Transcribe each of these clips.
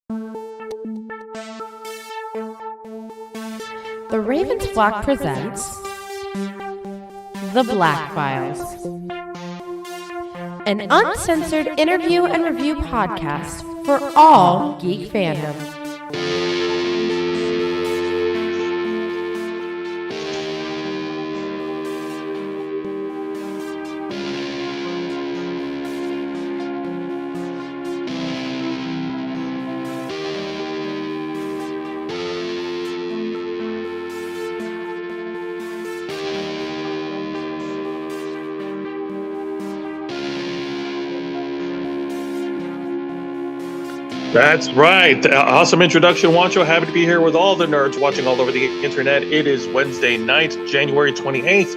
The Ravens Flock presents The Black Files, an uncensored interview and review podcast for all geek fandom. That's right. Awesome introduction, Wancho. Happy to be here with all the nerds watching all over the internet. It is Wednesday night, January 28th.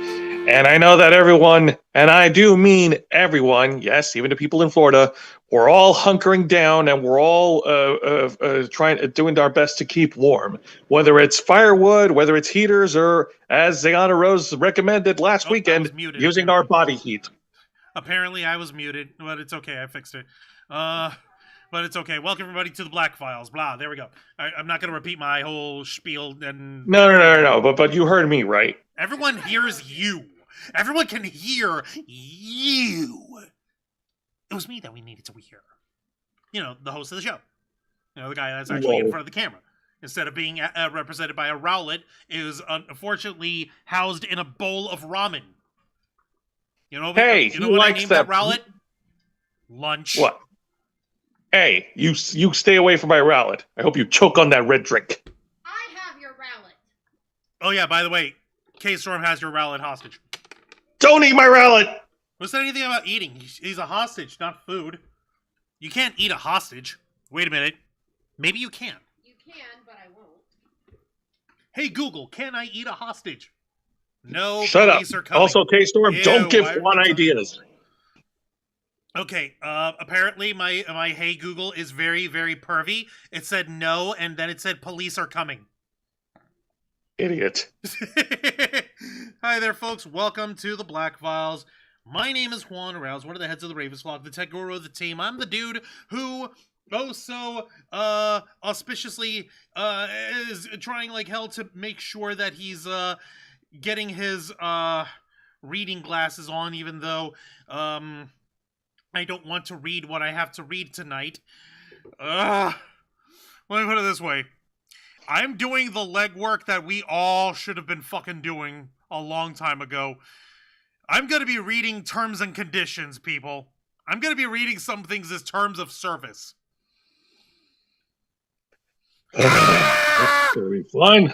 And I know that everyone, and I do mean everyone, yes, even the people in Florida, we're all hunkering down and we're all doing our best to keep warm. Whether it's firewood, whether it's heaters, or as Zayana Rose recommended last weekend, using our body heat. Apparently I was muted, but it's okay. I fixed it. But it's okay. Welcome, everybody, to the Black Files. Blah, there we go. I'm not going to repeat my whole spiel. And No. But you heard me, right? Everyone hears you. Everyone can hear you. It was me that we needed to hear. You know, the host of the show. You know, the guy that's actually in front of the camera. Instead of being represented by a rowlet, is unfortunately housed in a bowl of ramen. You know, hey, you know what I named that rowlet? Lunch. What? Hey, you stay away from my rowlet. I hope you choke on that red drink. I have your rowlet. Oh yeah, by the way, K-Storm has your rowlet hostage. Don't eat my rowlet! Who said anything about eating? He's a hostage, not food. You can't eat a hostage. Wait a minute. Maybe you can. You can, but I won't. Hey Google, can I eat a hostage? No, Shut up. Police are coming. Also, K-Storm, don't give one ideas. Okay, apparently my Hey Google is very, very pervy. It said no, and then it said police are coming. Idiot. Hi there, folks. Welcome to the Black Files. My name is Juan Rouse, one of the heads of the Ravens Flock, the tech guru of the team. I'm the dude who, auspiciously, is trying like hell to make sure that he's, getting his, reading glasses on, even though, I don't want to read what I have to read tonight. Let me put it this way. I'm doing the legwork that we all should have been fucking doing a long time ago. I'm going to be reading terms and conditions, people. I'm going to be reading some things as terms of service. That's going to be fun.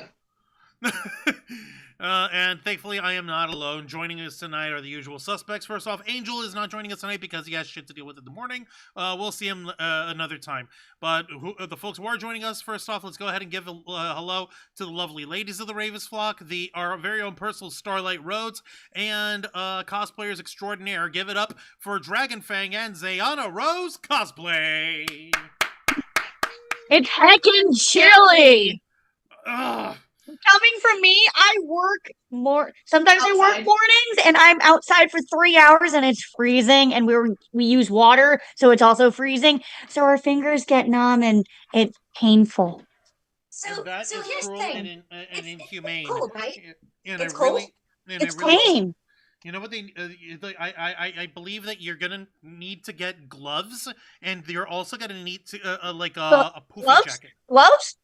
And thankfully, I am not alone. Joining us tonight are the usual suspects. First off, Angel is not joining us tonight because he has shit to deal with in the morning. We'll see him another time. But the folks who are joining us, first off, let's go ahead and give a hello to the lovely ladies of the Ravens Flock, our very own personal Starlight Rhodes, and cosplayers extraordinaire. Give it up for Dragonfang and Zayana Rose cosplay. It's heckin' chilly. Ugh. Coming from me, I work sometimes outside. I work mornings and I'm outside for 3 hours and it's freezing and we use water, so it's also freezing. So our fingers get numb and it's painful. So here's the thing. And inhumane. It's cold, right? It's cold. It's cold. You know what I believe that you're gonna need to get gloves, and you're also gonna need to a poofy jacket. Gloves?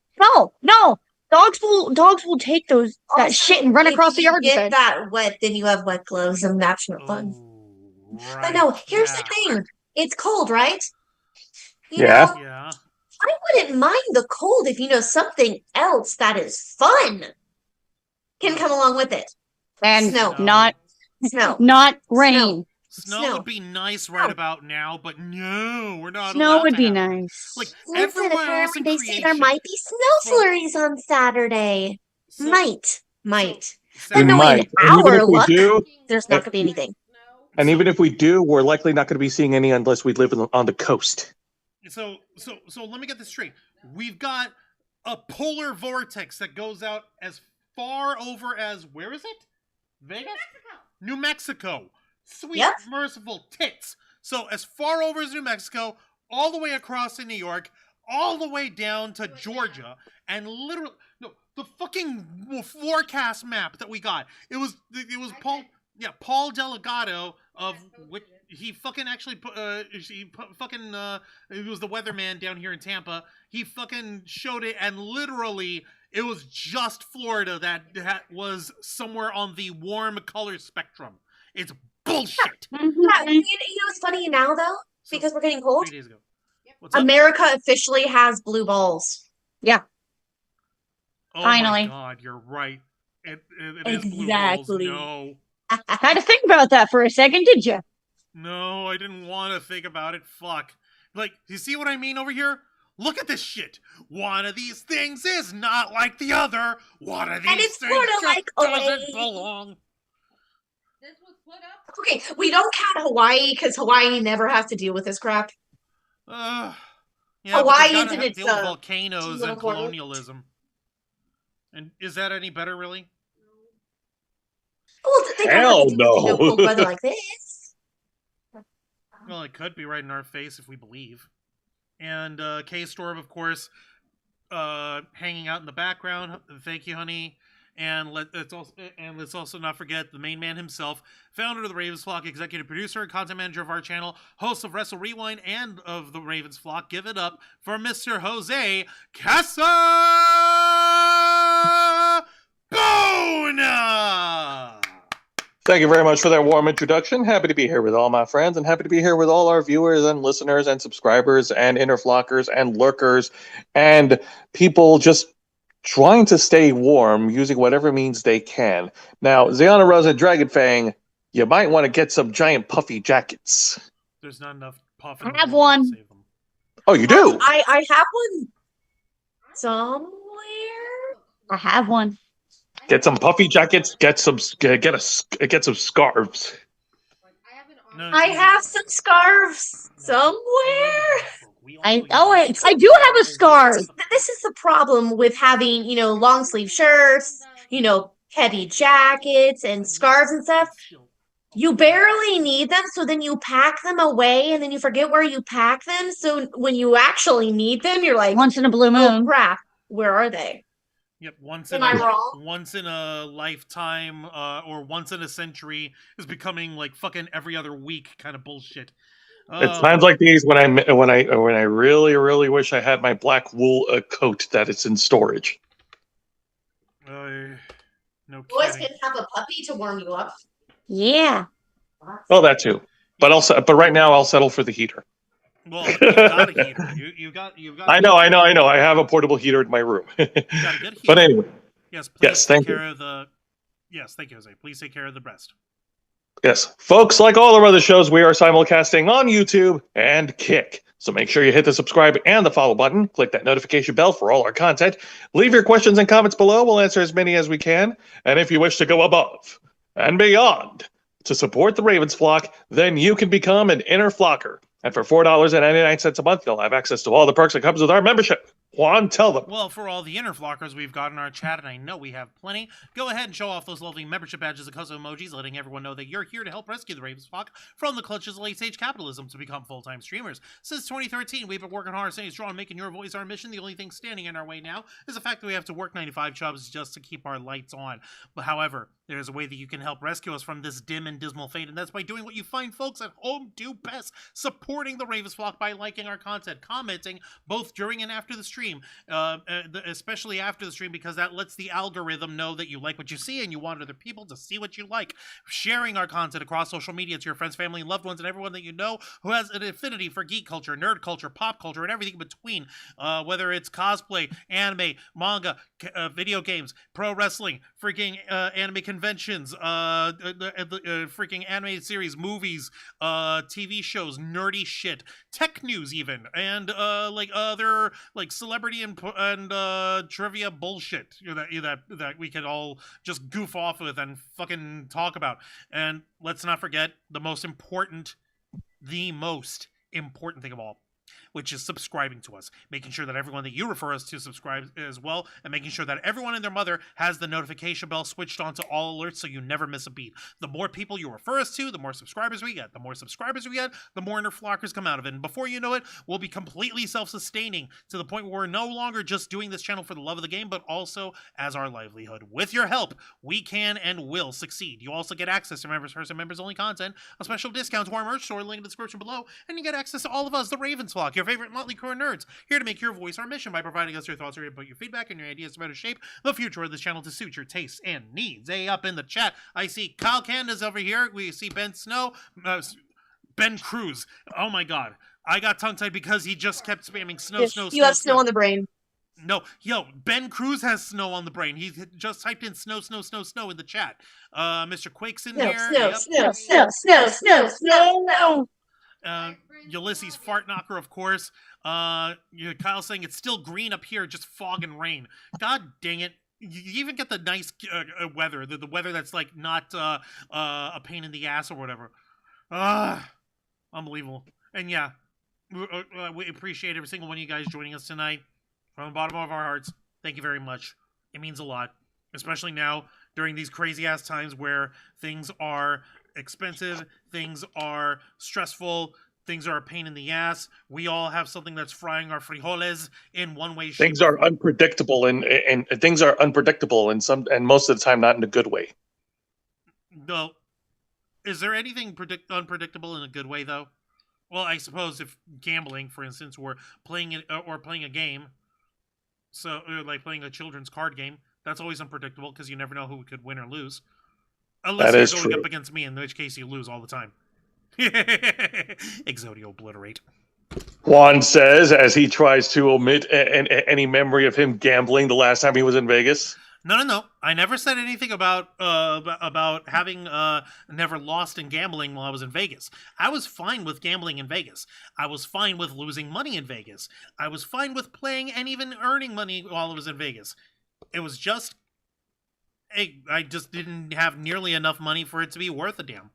No. Dogs will take that shit and run across the yard. If you get that wet, then you have wet gloves, and that's not fun. Right. But no, here's the thing. It's cold, right? You Yeah. know, Yeah. I wouldn't mind the cold if something else that is fun can come along with it. And Snow. not rain. Snow would be nice right about now, but no, we're not. Snow would be nice. Like Listen, everywhere else in they say creation. there might be snow flurries on Saturday. So- Might. So- But no, in And even our if we luck, do, there's not going to be anything. and even if we do, we're likely not going to be seeing any unless we live on the coast. So let me get this straight. We've got a polar vortex that goes out as far over as, where is it? Vegas? New Mexico. Sweet, merciful tits. So as far over as New Mexico, all the way across to New York, all the way down to Georgia, and literally, no, the fucking forecast map that we got. It was Paul Delgado of which he fucking actually he was the weatherman down here in Tampa. He fucking showed it, and literally it was just Florida that was somewhere on the warm color spectrum. It's bullshit. Yeah, you know what's funny now though? Because we're getting cold. 3 days ago. What's up? America officially has blue balls. Yeah. Oh Finally. my god, you're right. It is blue balls. Exactly. No. Had to think about that for a second, did you? No, I didn't want to think about it. Fuck. Like, you see what I mean over here? Look at this shit. One of these things is not like the other. One of these And it's things sorta just like, doesn't okay. belong. This was put up. Okay, we don't count Hawaii because Hawaii never has to deal with this crap. Yeah, Hawaii but they isn't gotta its, deal with volcanoes little and corner. colonialism. And is that any better, really? Well, they don't Hell have to deal with, no. cold weather like this. Well, it could be right in our face if we believe. And K-Storm, of course, hanging out in the background. Thank you, honey. And let's also not forget the main man himself, founder of the Ravens Flock, executive producer and content manager of our channel, host of Wrestle Rewind and of the Ravens Flock. Give it up for Mr. Jose Casabona! Thank you very much for that warm introduction. Happy to be here with all my friends, and happy to be here with all our viewers and listeners and subscribers and interflockers and lurkers and people just trying to stay warm using whatever means they can. Now, Ziana Rosa Dragonfang, you might want to get some giant puffy jackets. There's not enough puff. I have one. To save them. Oh, you do? I have one somewhere. I have one. Get some puffy jackets. Get some scarves. No, I have some scarves somewhere. I do have a scarf. This is the problem with having, long sleeve shirts, heavy jackets and scarves and stuff. You barely need them, so then you pack them away and then you forget where you pack them. So when you actually need them, you're like, Once in a blue oh moon. crap, where are they? Yep, Am I wrong? once in a lifetime or once in a century is becoming like fucking every other week kind of bullshit. It's times like these when I really, really wish I had my black wool coat that is in storage. No Boys kidding. can have a puppy to warm you up. Yeah. Well, that too. But right now I'll settle for the heater. Well, you got a heater. You got. I know. I have a portable heater in my room. You got a good heater. But anyway, Yes, please yes, thank take you. care of the. Yes, thank you, Jose. Please take care of the breast. Yes, folks, like all our other shows, we are simulcasting on YouTube and Kick. So make sure you hit the subscribe and the follow button. Click that notification bell for all our content. Leave your questions and comments below. We'll answer as many as we can. And if you wish to go above and beyond to support the Ravens Flock, then you can become an inner flocker. And for $4.99 a month, you'll have access to all the perks that comes with our membership. Juan, tell them. Well, for all the inner flockers we've got in our chat, and I know we have plenty, go ahead and show off those lovely membership badges and custom emojis, letting everyone know that you're here to help rescue the Ravens Flock from the clutches of late-stage capitalism to become full-time streamers. Since 2013, we've been working hard, staying strong, and making your voice our mission. The only thing standing in our way now is the fact that we have to work 95 jobs just to keep our lights on. But however, there's a way that you can help rescue us from this dim and dismal fate, and that's by doing what you find folks at home do best, supporting the Ravens Flock by liking our content, commenting both during and after the stream, especially after the stream, because that lets the algorithm know that you like what you see and you want other people to see what you like. Sharing our content across social media to your friends, family, and loved ones, and everyone that you know who has an affinity for geek culture, nerd culture, pop culture, and everything in between, whether it's cosplay, anime, manga, video games, pro wrestling, freaking anime conventions, freaking animated series, movies, TV shows, nerdy shit, tech news even, and like other like celebrity and trivia bullshit that we could all just goof off with and fucking talk about. And let's not forget the most important thing of all. which is subscribing to us, making sure that everyone that you refer us to subscribes as well, and making sure that everyone and their mother has the notification bell switched on to all alerts so you never miss a beat. The more people you refer us to, the more subscribers we get. The more subscribers we get, the more inner flockers come out of it. And before you know it, we'll be completely self-sustaining to the point where we're no longer just doing this channel for the love of the game, but also as our livelihood. With your help, we can and will succeed. You also get access to members first and members only content, a special discount to our merch store, link in the description below, and you get access to all of us, the Ravens flock, your favorite motley crew of nerds, here to make your voice our mission by providing us your thoughts, your input, your feedback, and your ideas to better shape the future of this channel to suit your tastes and needs. Hey, up in the chat, I see Kyle Candace over here. We see Ben Snow, Ben Cruz. Oh my god. I got tongue-tied because he just kept spamming snow. You have snow on the brain. No, yo, Ben Cruz has snow on the brain. He just typed in snow in the chat. Mr. Quake's in here. Snow. Ulysses Fart Knocker, of course. Kyle saying it's still green up here, just fog and rain. God dang it. You even get the nice weather, the weather that's like not a pain in the ass or whatever. Unbelievable. And yeah, we appreciate every single one of you guys joining us tonight. From the bottom of our hearts, thank you very much. It means a lot, especially now during these crazy-ass times where things are expensive, things are stressful, things are a pain in the ass. We all have something that's frying our frijoles in one way, shape. Things are unpredictable, and things are unpredictable, and most of the time not in a good way. No, is there anything unpredictable in a good way though? Well, I suppose if gambling, for instance, or playing a game. So, like playing a children's card game, that's always unpredictable because you never know who could win or lose. Unless you're going up against me, in which case you lose all the time. Exodio obliterate. Juan says, as he tries to omit any memory of him gambling the last time he was in Vegas. No. I never said anything about having never lost in gambling while I was in Vegas. I was fine with gambling in Vegas. I was fine with losing money in Vegas. I was fine with playing and even earning money while I was in Vegas. It was just, I just didn't have nearly enough money for it to be worth a damn.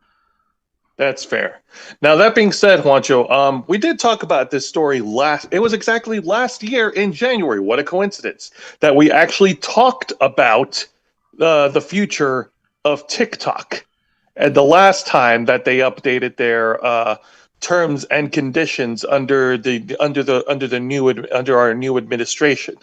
That's fair. Now, that being said, Juancho, we did talk about this story it was exactly last year in January. What a coincidence that we actually talked about the future of TikTok. And the last time that they updated their terms and conditions under our new administration.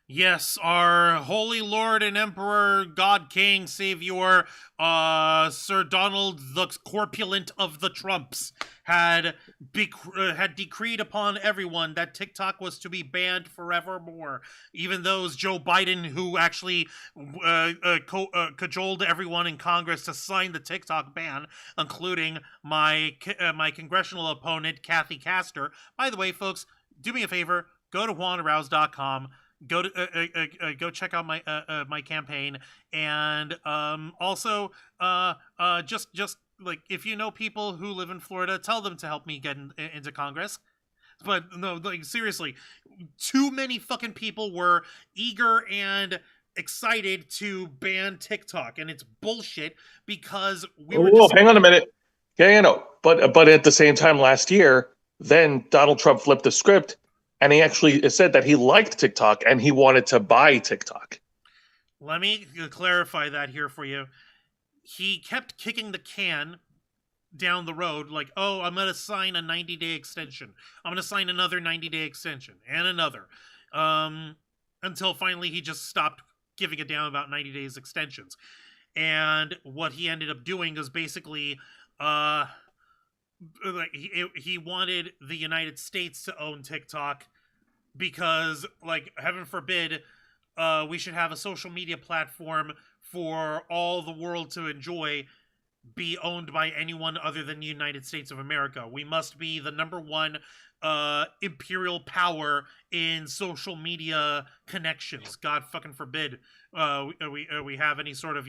Yes, our holy lord and emperor, god king, savior, Sir Donald the Corpulent of the Trumps had decreed upon everyone that TikTok was to be banned forevermore. Even those Joe Biden, who actually cajoled everyone in Congress to sign the TikTok ban, including my congressional opponent, Kathy Castor. By the way, folks, do me a favor, go to juanarouse.com. Go go check out my campaign, and also just like if you know people who live in Florida, tell them to help me get into Congress. But no, like seriously, too many fucking people were eager and excited to ban TikTok, and it's bullshit because we were. Hang on a minute. Yeah, but at the same time last year, then Donald Trump flipped the script. And he actually said that he liked TikTok and he wanted to buy TikTok. Let me clarify that here for you. He kept kicking the can down the road like, oh, I'm going to sign a 90-day extension. I'm going to sign another 90-day extension and another. Until finally he just stopped giving a damn about 90 days extensions. And what he ended up doing is basically... he wanted the United States to own TikTok because, like, heaven forbid, we should have a social media platform for all the world to enjoy be owned by anyone other than the United States of America. We must be the #1 imperial power in social media connections. God fucking forbid we have any sort of,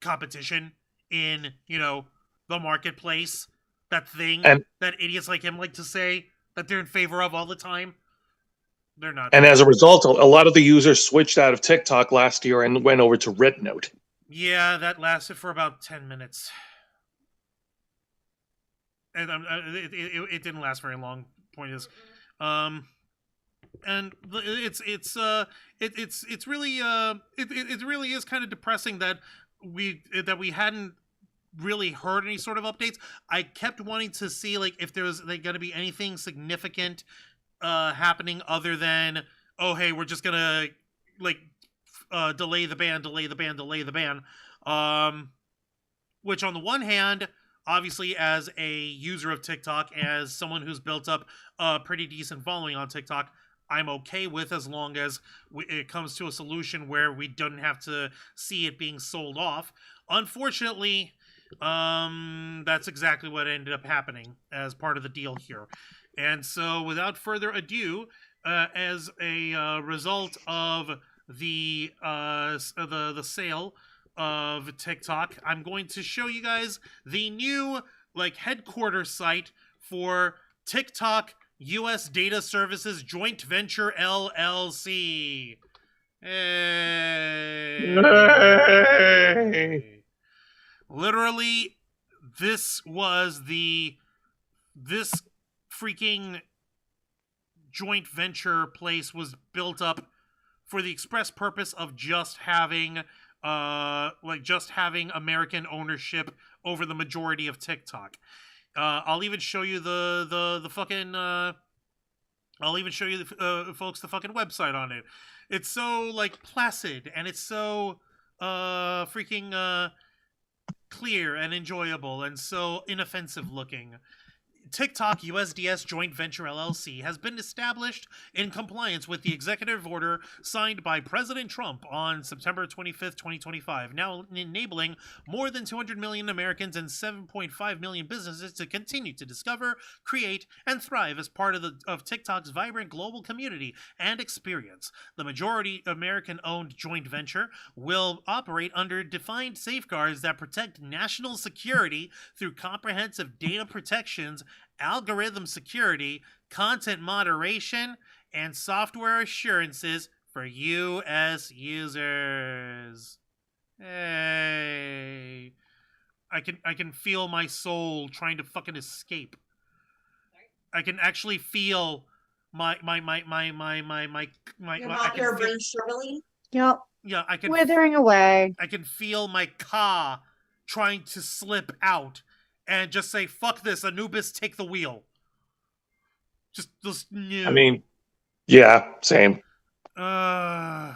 competition in, the marketplace. That thing that idiots like him like to say that they're in favor of all the time. They're not. And as a result, a lot of the users switched out of TikTok last year and went over to RedNote. Yeah, that lasted for about 10 minutes. And it didn't last very long. Point is, And it's really it really is kind of depressing that we hadn't really heard any sort of updates. I kept wanting to see like if there was like going to be anything significant happening other than, oh hey, we're just gonna like delay the ban. Which on the one hand, obviously as a user of TikTok, as someone who's built up a pretty decent following on TikTok, I'm okay with, as long as it comes to a solution where we don't have to see it being sold off. Unfortunately, that's exactly what ended up happening as part of the deal here. And so without further ado, as a result of the sale of TikTok, I'm going to show you guys the new like headquarters site for TikTok US Data Services Joint Venture LLC. Hey. Literally, this freaking joint venture place was built up for the express purpose of just having American ownership over the majority of TikTok. I'll even show you the fucking I'll even show you folks the fucking website on it. It's so like placid, and it's so freaking clear and enjoyable, and so inoffensive looking. TikTok USDS Joint Venture LLC has been established in compliance with the executive order signed by President Trump on September 25th, 2025, now enabling more than 200 million Americans and 7.5 million businesses to continue to discover, create, and thrive as part of TikTok's vibrant global community and experience. The majority American-owned joint venture will operate under defined safeguards that protect national security through comprehensive data protections, algorithm security, content moderation, and software assurances for U.S. users. Hey, I can feel my soul trying to fucking escape. I can actually feel my your brain shriveling. Yep. Yeah, I can Withering away. I can feel my ka trying to slip out and just say, fuck this, Anubis, take the wheel. Just no. I mean, yeah, same. So,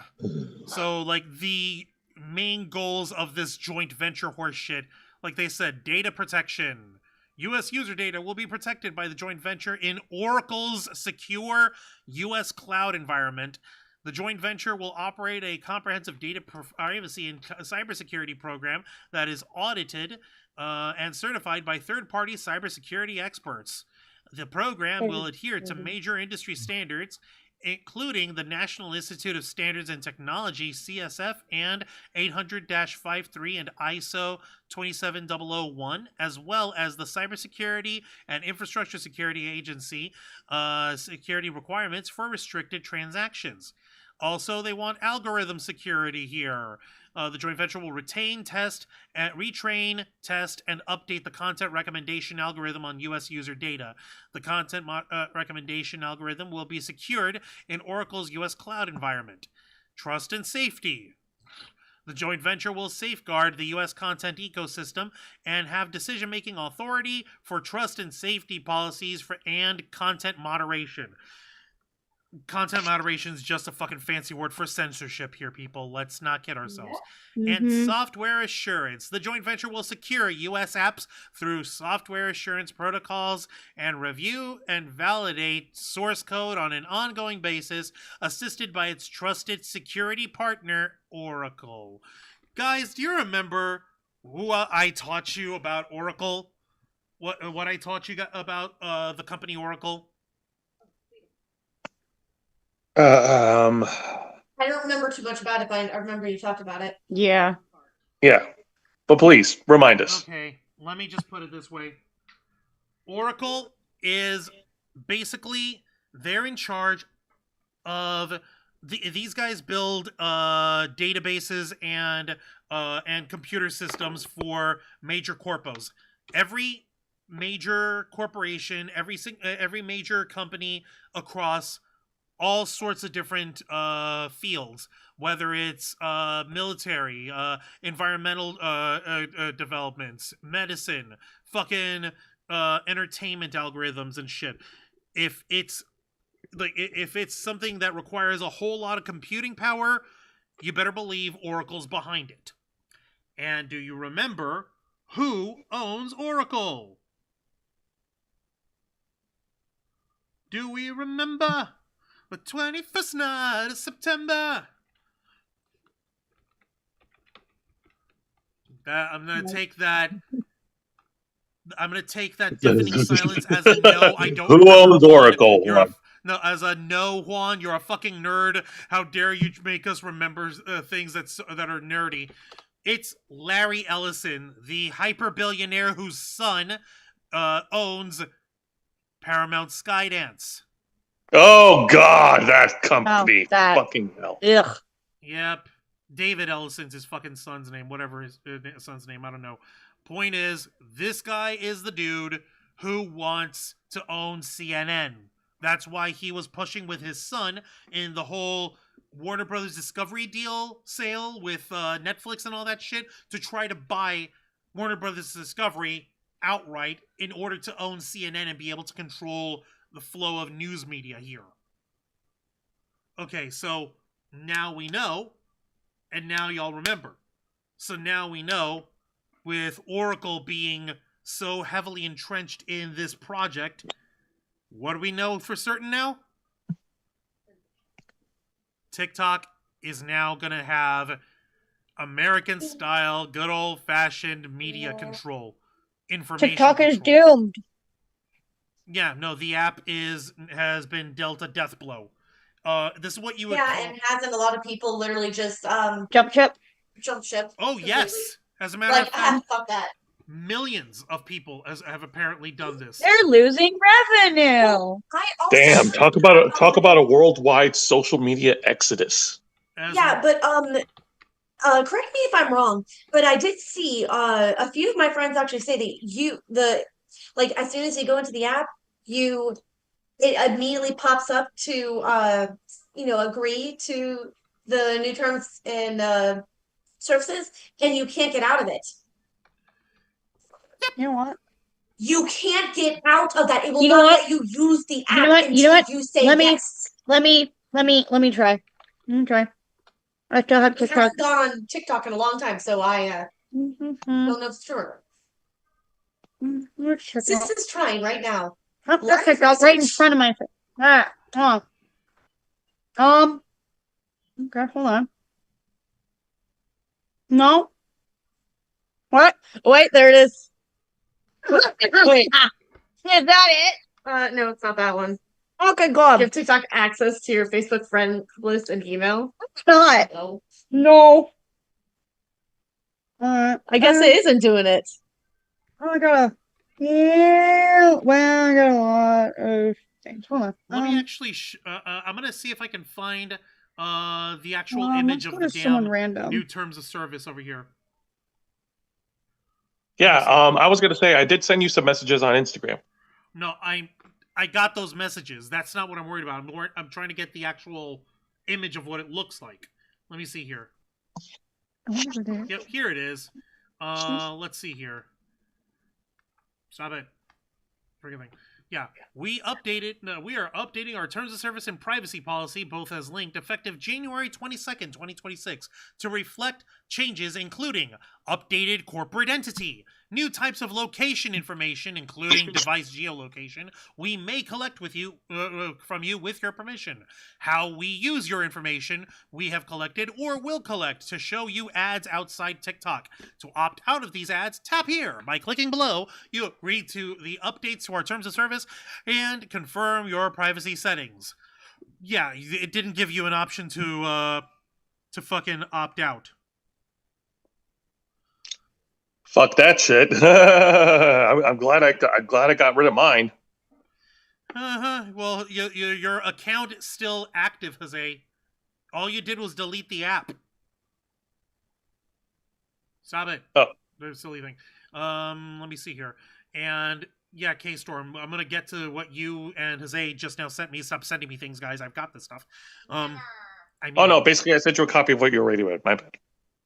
like, the main goals of this joint venture horseshit, like they said, data protection. U.S. user data will be protected by the joint venture in Oracle's secure U.S. cloud environment. The joint venture will operate a comprehensive data privacy and cybersecurity program that is audited and certified by third-party cybersecurity experts. The program will adhere to major industry standards, including the National Institute of Standards and Technology, CSF, and 800-53 and ISO 27001, as well as the Cybersecurity and Infrastructure Security Agency security requirements for restricted transactions. Also, they want algorithm security here. The joint venture will retain, test, retrain, test, and update the content recommendation algorithm on U.S. user data. The content recommendation algorithm will be secured in Oracle's U.S. cloud environment. Trust and safety. The joint venture will safeguard the U.S. content ecosystem and have decision-making authority for trust and safety policies and content moderation. Content moderation is just a fucking fancy word for censorship here, people. Let's not kid ourselves. And software assurance. The joint venture will secure U.S. apps through software assurance protocols and review and validate source code on an ongoing basis, assisted by its trusted security partner, Oracle. Guys, do you remember who I taught you about Oracle? What I taught you about the company Oracle? I don't remember too much about it, but I remember you talked about it. Yeah. Yeah. But please, remind us. Okay, let me just put it this way. Oracle is basically, they're in charge of these guys build databases and computer systems for major corpos. Every major corporation, every major company across all sorts of different fields, whether it's military, environmental developments, medicine, fucking entertainment algorithms and shit. If it's something that requires a whole lot of computing power, you better believe Oracle's behind it. And do you remember who owns Oracle? Do we remember the 21st night of September? I'm gonna take that deafening silence as a no. I don't. Who remember, owns Juan. Oracle? No, as a no, Juan. You're a fucking nerd. How dare you make us remember things that are nerdy? It's Larry Ellison, the hyper billionaire whose son owns Paramount Skydance. Oh God, that company! Oh, that. Fucking hell! Ugh. Yep. David Ellison's his fucking son's name, whatever his son's name, I don't know. Point is, this guy is the dude who wants to own CNN. That's why he was pushing with his son in the whole Warner Brothers Discovery deal sale with Netflix and all that shit, to try to buy Warner Brothers Discovery outright in order to own CNN and be able to control the flow of news media here. Okay, so now we know, and now y'all remember. So now we know, with Oracle being so heavily entrenched in this project, what do we know for certain now? TikTok is now going to have American-style, good old-fashioned media control. Information TikTok is control. doomed. Yeah, no, the app has been dealt a death blow. This is what you would call... and hasn't a lot of people literally just Jump ship. jump ship? Oh, completely? yes! As a matter Like, of fact, fuck that. millions of people have apparently done this. They're losing revenue. I also Damn! Talk about a worldwide social media exodus. Yeah, but correct me if I'm wrong, but I did see a few of my friends actually say that like as soon as you go into the app, it immediately pops up to agree to the new terms and services, and you can't get out of it. You know what? You can't get out of that. It will You know not what? let you use the app You know what? until You know what? you say Let me- yes. Let me try. I still have I TikTok. haven't gone on TikTok in a long time, so I don't know if it's true. Sis is trying right now. That's TikTok right in front of my face. Hold on. Okay, hold on. No. What? Wait, there it is. Wait. Is that it? No, it's not that one. Okay, God. Give TikTok access to your Facebook friend list and email. It's not. No. No. I guess it isn't doing it. I gotta. Yeah. Well, I got a lot of things. Hold on. Let me actually... I'm going to see if I can find the actual image of the someone damn random. new terms of service over here. Yeah, I was gonna say I did send you some messages on Instagram. No, I got those messages. That's not what I'm worried about. I'm trying to get the actual image of what it looks like. Let me see here. Yep, here it is. Let's see here. Stop it. Forgiving. Yeah, we are updating our terms of service and privacy policy, both as linked, effective January 22nd, 2026, to reflect changes including updated corporate entity, new types of location information, including device geolocation, we may collect from you with your permission. How we use your information, we have collected or will collect to show you ads outside TikTok. To opt out of these ads, tap here. By clicking below, you agree to the updates to our terms of service and confirm your privacy settings. Yeah, it didn't give you an option to fucking opt out. Fuck that shit. I'm glad I got rid of mine. Well, your account is still active, Jose. All you did was delete the app. Stop it. Oh. There's silly thing. Let me see here. And yeah, K-Storm, I'm gonna get to what you and Jose just now sent me. Stop sending me things, guys. I've got this stuff. I mean, Oh no, basically I sent you a copy of what you already read. My bad.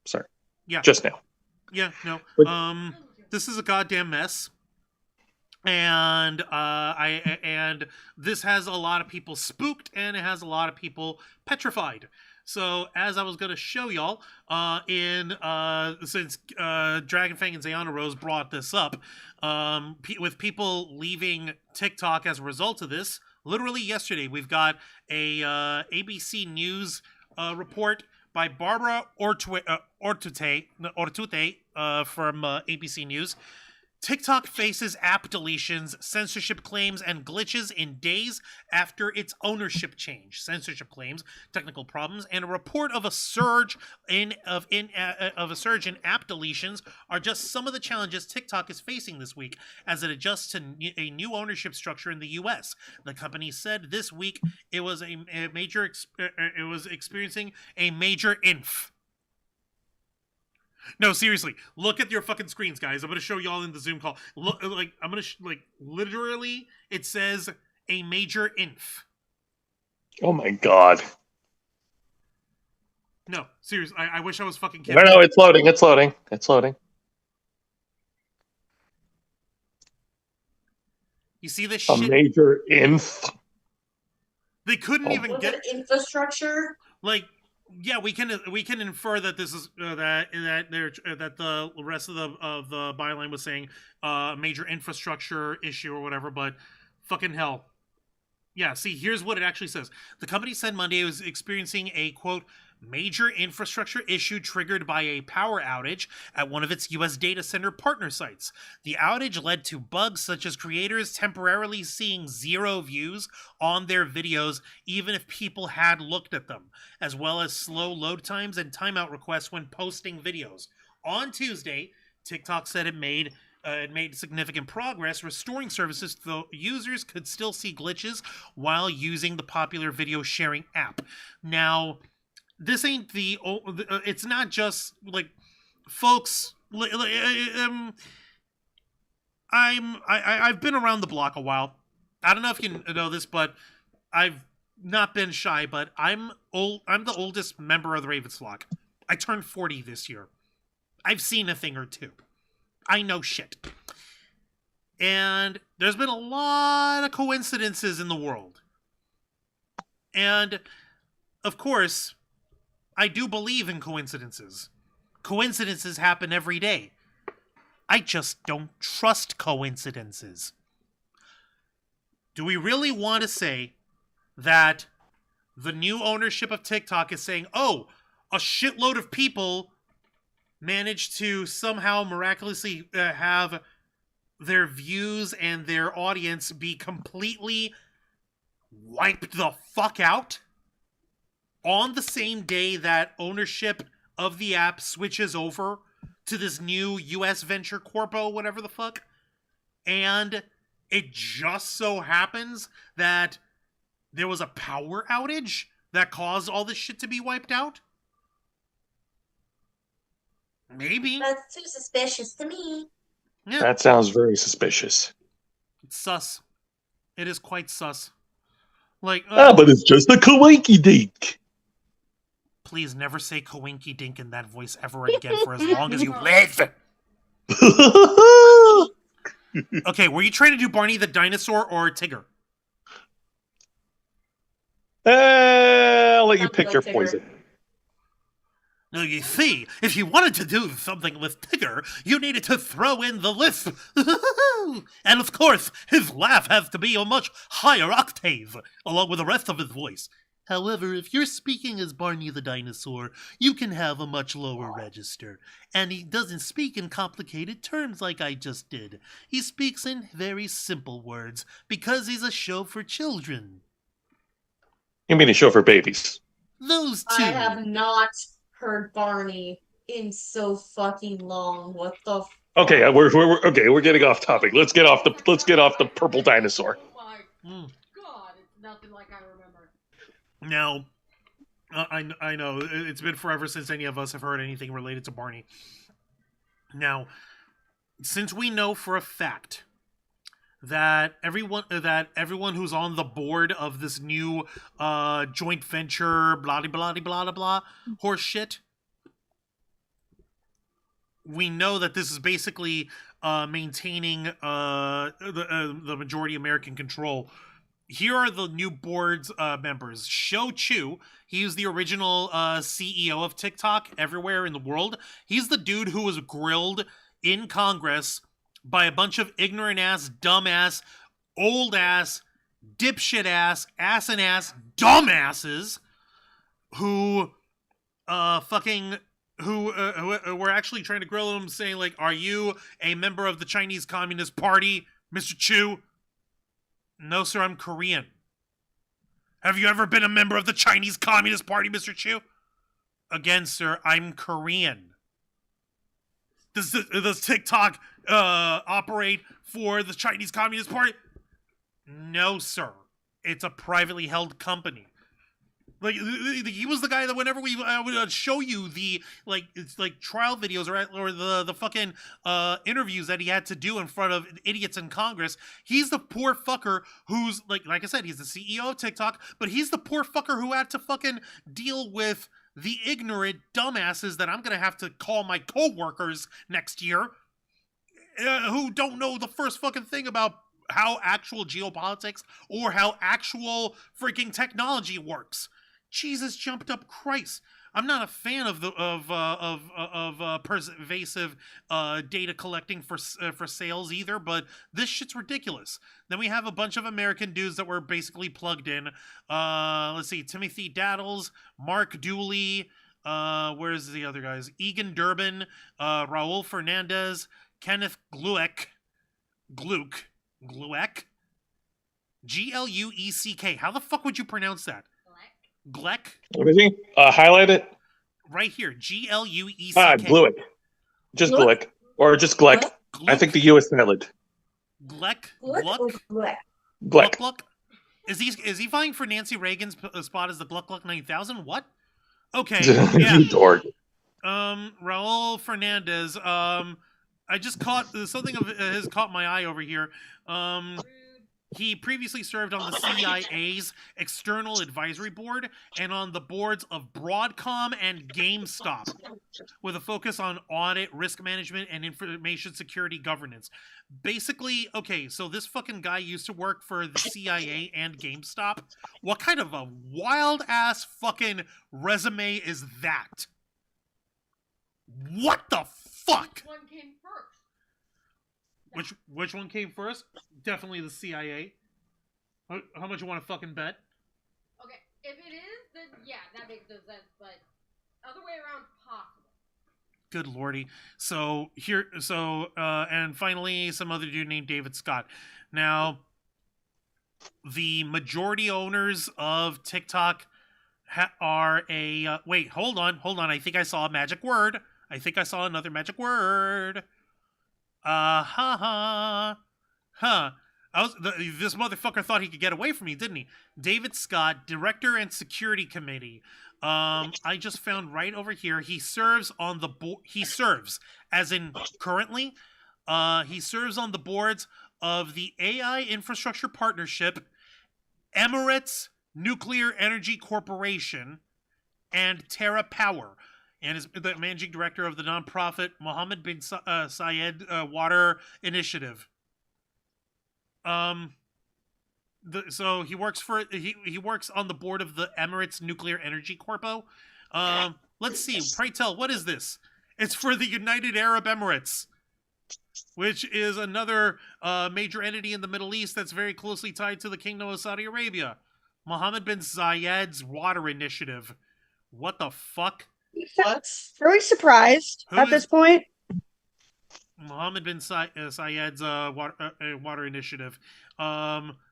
Sorry. Yeah. Just now. Yeah, no. But- This is a goddamn mess. And and this has a lot of people spooked, and it has a lot of people petrified. So as I was gonna show y'all, since Dragonfang and Zayana Rose brought this up, with people leaving TikTok as a result of this, literally yesterday we've got a ABC News report by Barbara Ortute from ABC News. TikTok faces app deletions, censorship claims, and glitches in days after its ownership change. Censorship claims, technical problems, and a report of a surge in app deletions are just some of the challenges TikTok is facing this week as it adjusts to a new ownership structure in the U.S. The company said this week it was experiencing a major inf. No, seriously, look at your fucking screens, guys. I'm gonna show y'all in the Zoom call. Look, literally, it says a major inf. Oh my god. No, seriously, I wish I was fucking No, kidding. no, it's loading. It's loading. It's loading. You see this A shit? major inf. They couldn't even Was get it infrastructure? like. Yeah, we can infer that this is that the rest of the byline was saying major infrastructure issue or whatever, but fucking hell. Yeah, see, here's what it actually says. The company said Monday it was experiencing a, quote, major infrastructure issue triggered by a power outage at one of its U.S. data center partner sites. The outage led to bugs such as creators temporarily seeing 0 views on their videos even if people had looked at them, as well as slow load times and timeout requests when posting videos. On Tuesday, TikTok said it made significant progress restoring services, though users could still see glitches while using the popular video sharing app. Now, this ain't it's not just like folks. I've been around the block a while. I don't know if you know this, but I've not been shy. But I'm old. I'm the oldest member of the Ravens flock. I turned 40 this year. I've seen a thing or two. I know shit. And there's been a lot of coincidences in the world. And, of course, I do believe in coincidences. Coincidences happen every day. I just don't trust coincidences. Do we really want to say that the new ownership of TikTok is saying, oh, a shitload of people managed to somehow miraculously have their views and their audience be completely wiped the fuck out on the same day that ownership of the app switches over to this new US venture corpo, whatever the fuck, and it just so happens that there was a power outage that caused all this shit to be wiped out? Maybe. That's too suspicious to me. Yeah, That sounds very suspicious. it's sus. It is quite sus. Like, But it's just a kawaii dink. please never say Coinky Dink in that voice ever again for as long as you live. Okay, were you trying to do Barney the dinosaur or Tigger? I'll let you Sounds pick like your Tigger. poison. Now, you see, if you wanted to do something with Tigger, you needed to throw in the lisp. And of course, his laugh has to be a much higher octave, along with the rest of his voice. However, if you're speaking as Barney the dinosaur, you can have a much lower register. And he doesn't speak in complicated terms like I just did. He speaks in very simple words, because he's a show for children. You mean a show for babies? Those two. I have not heard Barney in so fucking long. What the fuck? Okay, we're getting off topic. Let's get off the purple dinosaur. Oh my Mm. god, it's nothing like I remember. Now, I know it's been forever since any of us have heard anything related to Barney. Now, since we know for a fact that everyone who's on the board of this new joint venture, blah blah blah blah blah horse shit. We know that this is basically maintaining the majority American control. Here are the new board's members. Shou Chu, he's the original CEO of TikTok everywhere in the world. He's the dude who was grilled in Congress by a bunch of ignorant ass, dumb ass, old ass, dipshit ass, and ass dumbasses who were actually trying to grill him, saying like, "Are you a member of the Chinese Communist Party, Mr. Chu?" "No, sir, I'm Korean." "Have you ever been a member of the Chinese Communist Party, Mr. Chu?" "Again, sir, I'm Korean." Does TikTok operate for the Chinese Communist Party?" "No, sir. It's a privately held company." Like, he was the guy that whenever we would show you the trial videos or the fucking interviews that he had to do in front of idiots in Congress, he's the poor fucker who's like I said, he's the CEO of TikTok, but he's the poor fucker who had to fucking deal with the ignorant dumbasses that I'm gonna have to call my coworkers next year, who don't know the first fucking thing about how actual geopolitics or how actual freaking technology works. Jesus jumped up Christ! I'm not a fan of pervasive data collecting for sales either, but this shit's ridiculous. Then we have a bunch of American dudes that were basically plugged in. Let's see, Timothy Daddles, Mark Dooley. Where's the other guys? Egan Durbin, Raul Fernandez, Kenneth Glueck, Glueck, Glueck. How the fuck would you pronounce that? Gleck? What is he? Highlight it. Right here, Glueck. Glueck. Just Glueck. Or just Gleck. I think the U is silent. Gleck? Gleck. Is he vying for Nancy Reagan's spot as the Gluck 9000? What? Okay. You dork. Raul Fernandez. I just caught something of his caught my eye over here. He previously served on the CIA's External Advisory Board and on the boards of Broadcom and GameStop, with a focus on audit, risk management, and information security governance. Basically, okay, so this fucking guy used to work for the CIA and GameStop. What kind of a wild-ass fucking resume is that? What the fuck? Which one came first? Which one came first? Definitely the CIA. How much you want to fucking bet? Okay, if it is, then yeah, that makes no sense. But other way around, possible. Good lordy. And finally, some other dude named David Scott. Now, the majority owners of TikTok are a. Wait, hold on. I think I saw a magic word. I think I saw another magic word. This motherfucker thought he could get away from me, didn't he? David Scott, Director and Security Committee. I just found right over here. He serves on the board. He serves, as in currently. He serves on the boards of the AI Infrastructure Partnership, Emirates Nuclear Energy Corporation, and Terra Power, and is the managing director of the nonprofit Mohammed bin Zayed Water Initiative. So he works for he works on the board of the Emirates Nuclear Energy Corpo. Let's see. Pray tell, what is this? It's for the United Arab Emirates, which is another major entity in the Middle East that's very closely tied to the Kingdom of Saudi Arabia. Mohammed bin Zayed's Water Initiative. What the fuck? Really surprised at this point. Mohammed bin Zayed's water initiative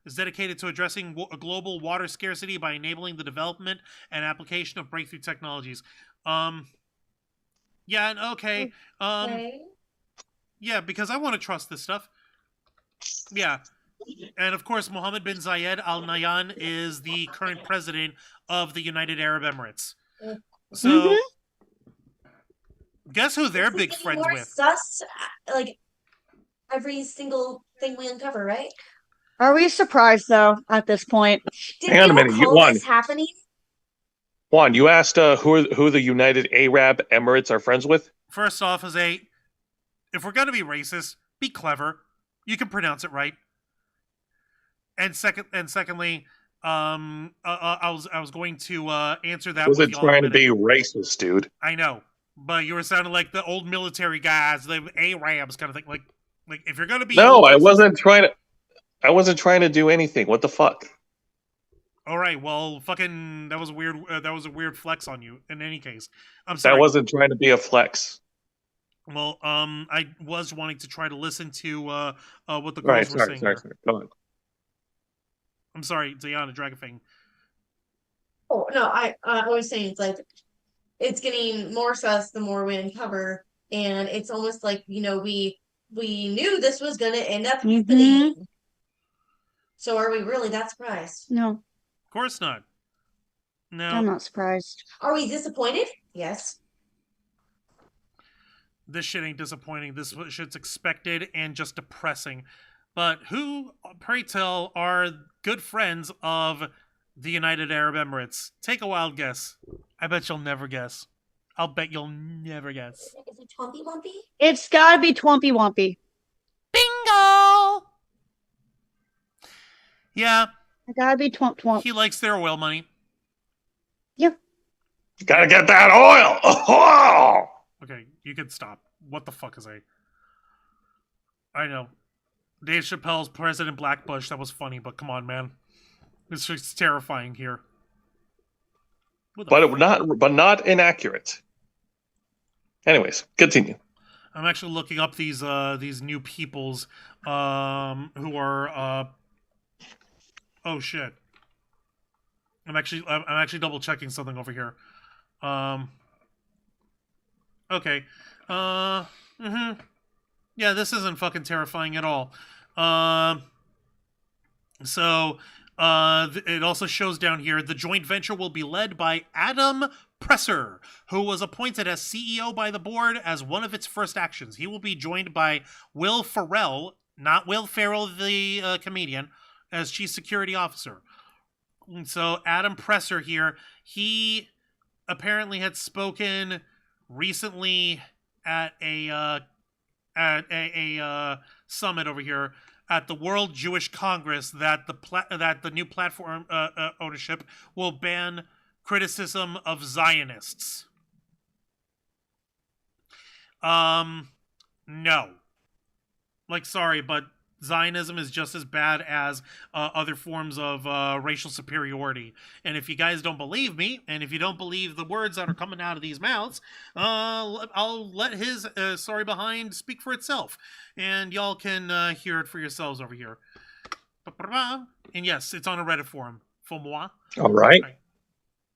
is dedicated to addressing global water scarcity by enabling the development and application of breakthrough technologies. Yeah, okay. Yeah, because I want to trust this stuff. Yeah. And of course, Mohammed bin Zayed Al Nahyan is the current president of the United Arab Emirates. So, guess who they're big friends with? Sus, like, every single thing we uncover, right? Are we surprised though at this point? Did Hang on we a minute. recall this happening? Juan, you asked who the United Arab Emirates are friends with? First off, if we're gonna be racist, be clever. You can pronounce it right. And secondly, I was going to answer that with Wasn't y'all in a trying to minute. be racist, dude. I know, but you were sounding like the old military guys, the Arabs kind of thing. Like if you're gonna be No, I racist- wasn't trying to do anything. What the fuck? All right, well, fucking, that was weird. That was a weird flex on you. In any case, I'm sorry. That wasn't trying to be a flex. Well, I was wanting to try to listen to what the girls Right, were sorry. saying. Go on. I'm sorry, Diana Dragafang. Oh no, I was saying it's like it's getting more sus the more we uncover, and it's almost like we knew this was gonna end up happening. So are we really that surprised? No, Of course not. No, I'm not surprised. Are we disappointed? Yes. this shit ain't disappointing. This shit's expected and just depressing. But who, pray tell, are good friends of the United Arab Emirates? Take a wild guess. I bet you'll never guess. I'll bet you'll never guess. Is it Twompy Wumpy? It's gotta be Twompy Wumpy. Bingo! Yeah, It gotta be Twomp Twomp. he likes their oil money. Gotta get that oil. Oh! Okay, you can stop. What the fuck is I know. Dave Chappelle's President Blackbush, that was funny, but come on, man. It's just terrifying here. But not inaccurate. Anyways, continue. I'm actually looking up these new peoples who are oh shit. I'm actually double checking something over here. Okay. Yeah, this isn't fucking terrifying at all. It also shows down here the joint venture will be led by Adam Presser, who was appointed as CEO by the board as one of its first actions. He will be joined by Will Ferrell, not Will Ferrell, the comedian, as chief security officer. And so Adam Presser here, he apparently had spoken recently at a summit over here at the World Jewish Congress that the new platform ownership will ban criticism of Zionists. No. Like, sorry, but Zionism is just as bad as other forms of racial superiority. And if you guys don't believe me, and if you don't believe the words that are coming out of these mouths, I'll let his sorry behind speak for itself. And y'all can hear it for yourselves over here. And yes, it's on a Reddit forum. For moi. All right.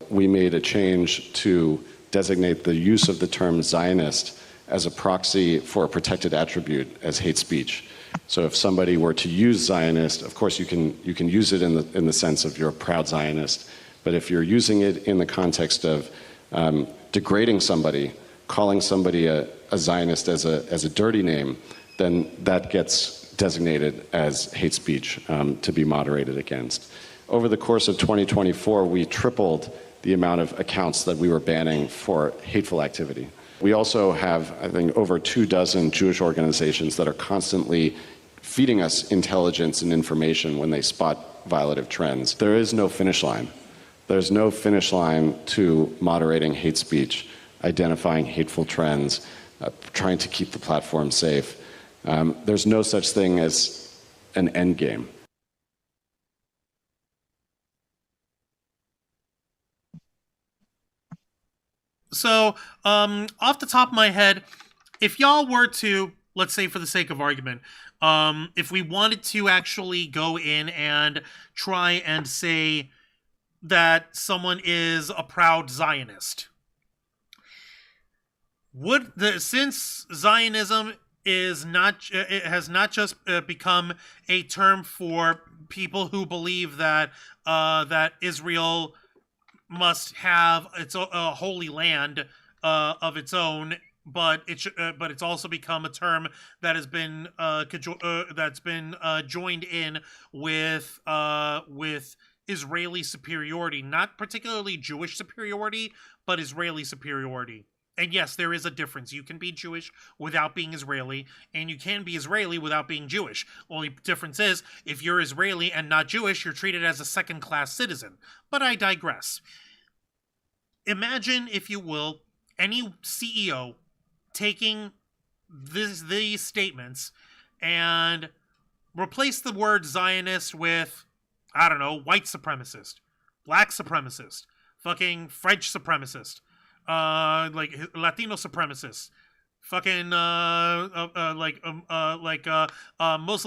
We made a change to designate the use of the term Zionist as a proxy for a protected attribute as hate speech. So if somebody were to use Zionist, of course you can use it in the sense of you're a proud Zionist, but if you're using it in the context of degrading somebody, calling somebody a Zionist as a dirty name, then that gets designated as hate speech to be moderated against. Over the course of 2024, we tripled the amount of accounts that we were banning for hateful activity. We also have, I think, over 24 Jewish organizations that are constantly feeding us intelligence and information when they spot violative trends. There is no finish line. There's no finish line to moderating hate speech, identifying hateful trends, trying to keep the platform safe. There's no such thing as an end game. So, off the top of my head, if y'all were to, let's say for the sake of argument, if we wanted to actually go in and try and say that someone is a proud Zionist, since Zionism is it has not just become a term for people who believe that that Israel must have its holy land of its own but it's also become a term that has been joined in with Israeli superiority, not particularly Jewish superiority, but Israeli superiority. And yes, there is a difference. You can be Jewish without being Israeli, and you can be Israeli without being Jewish. Only difference is, if you're Israeli and not Jewish, you're treated as a second-class citizen. But I digress. Imagine, if you will, any CEO taking these statements and replace the word Zionist with, I don't know, white supremacist, black supremacist, fucking French supremacist, like Latino supremacist, fucking Muslim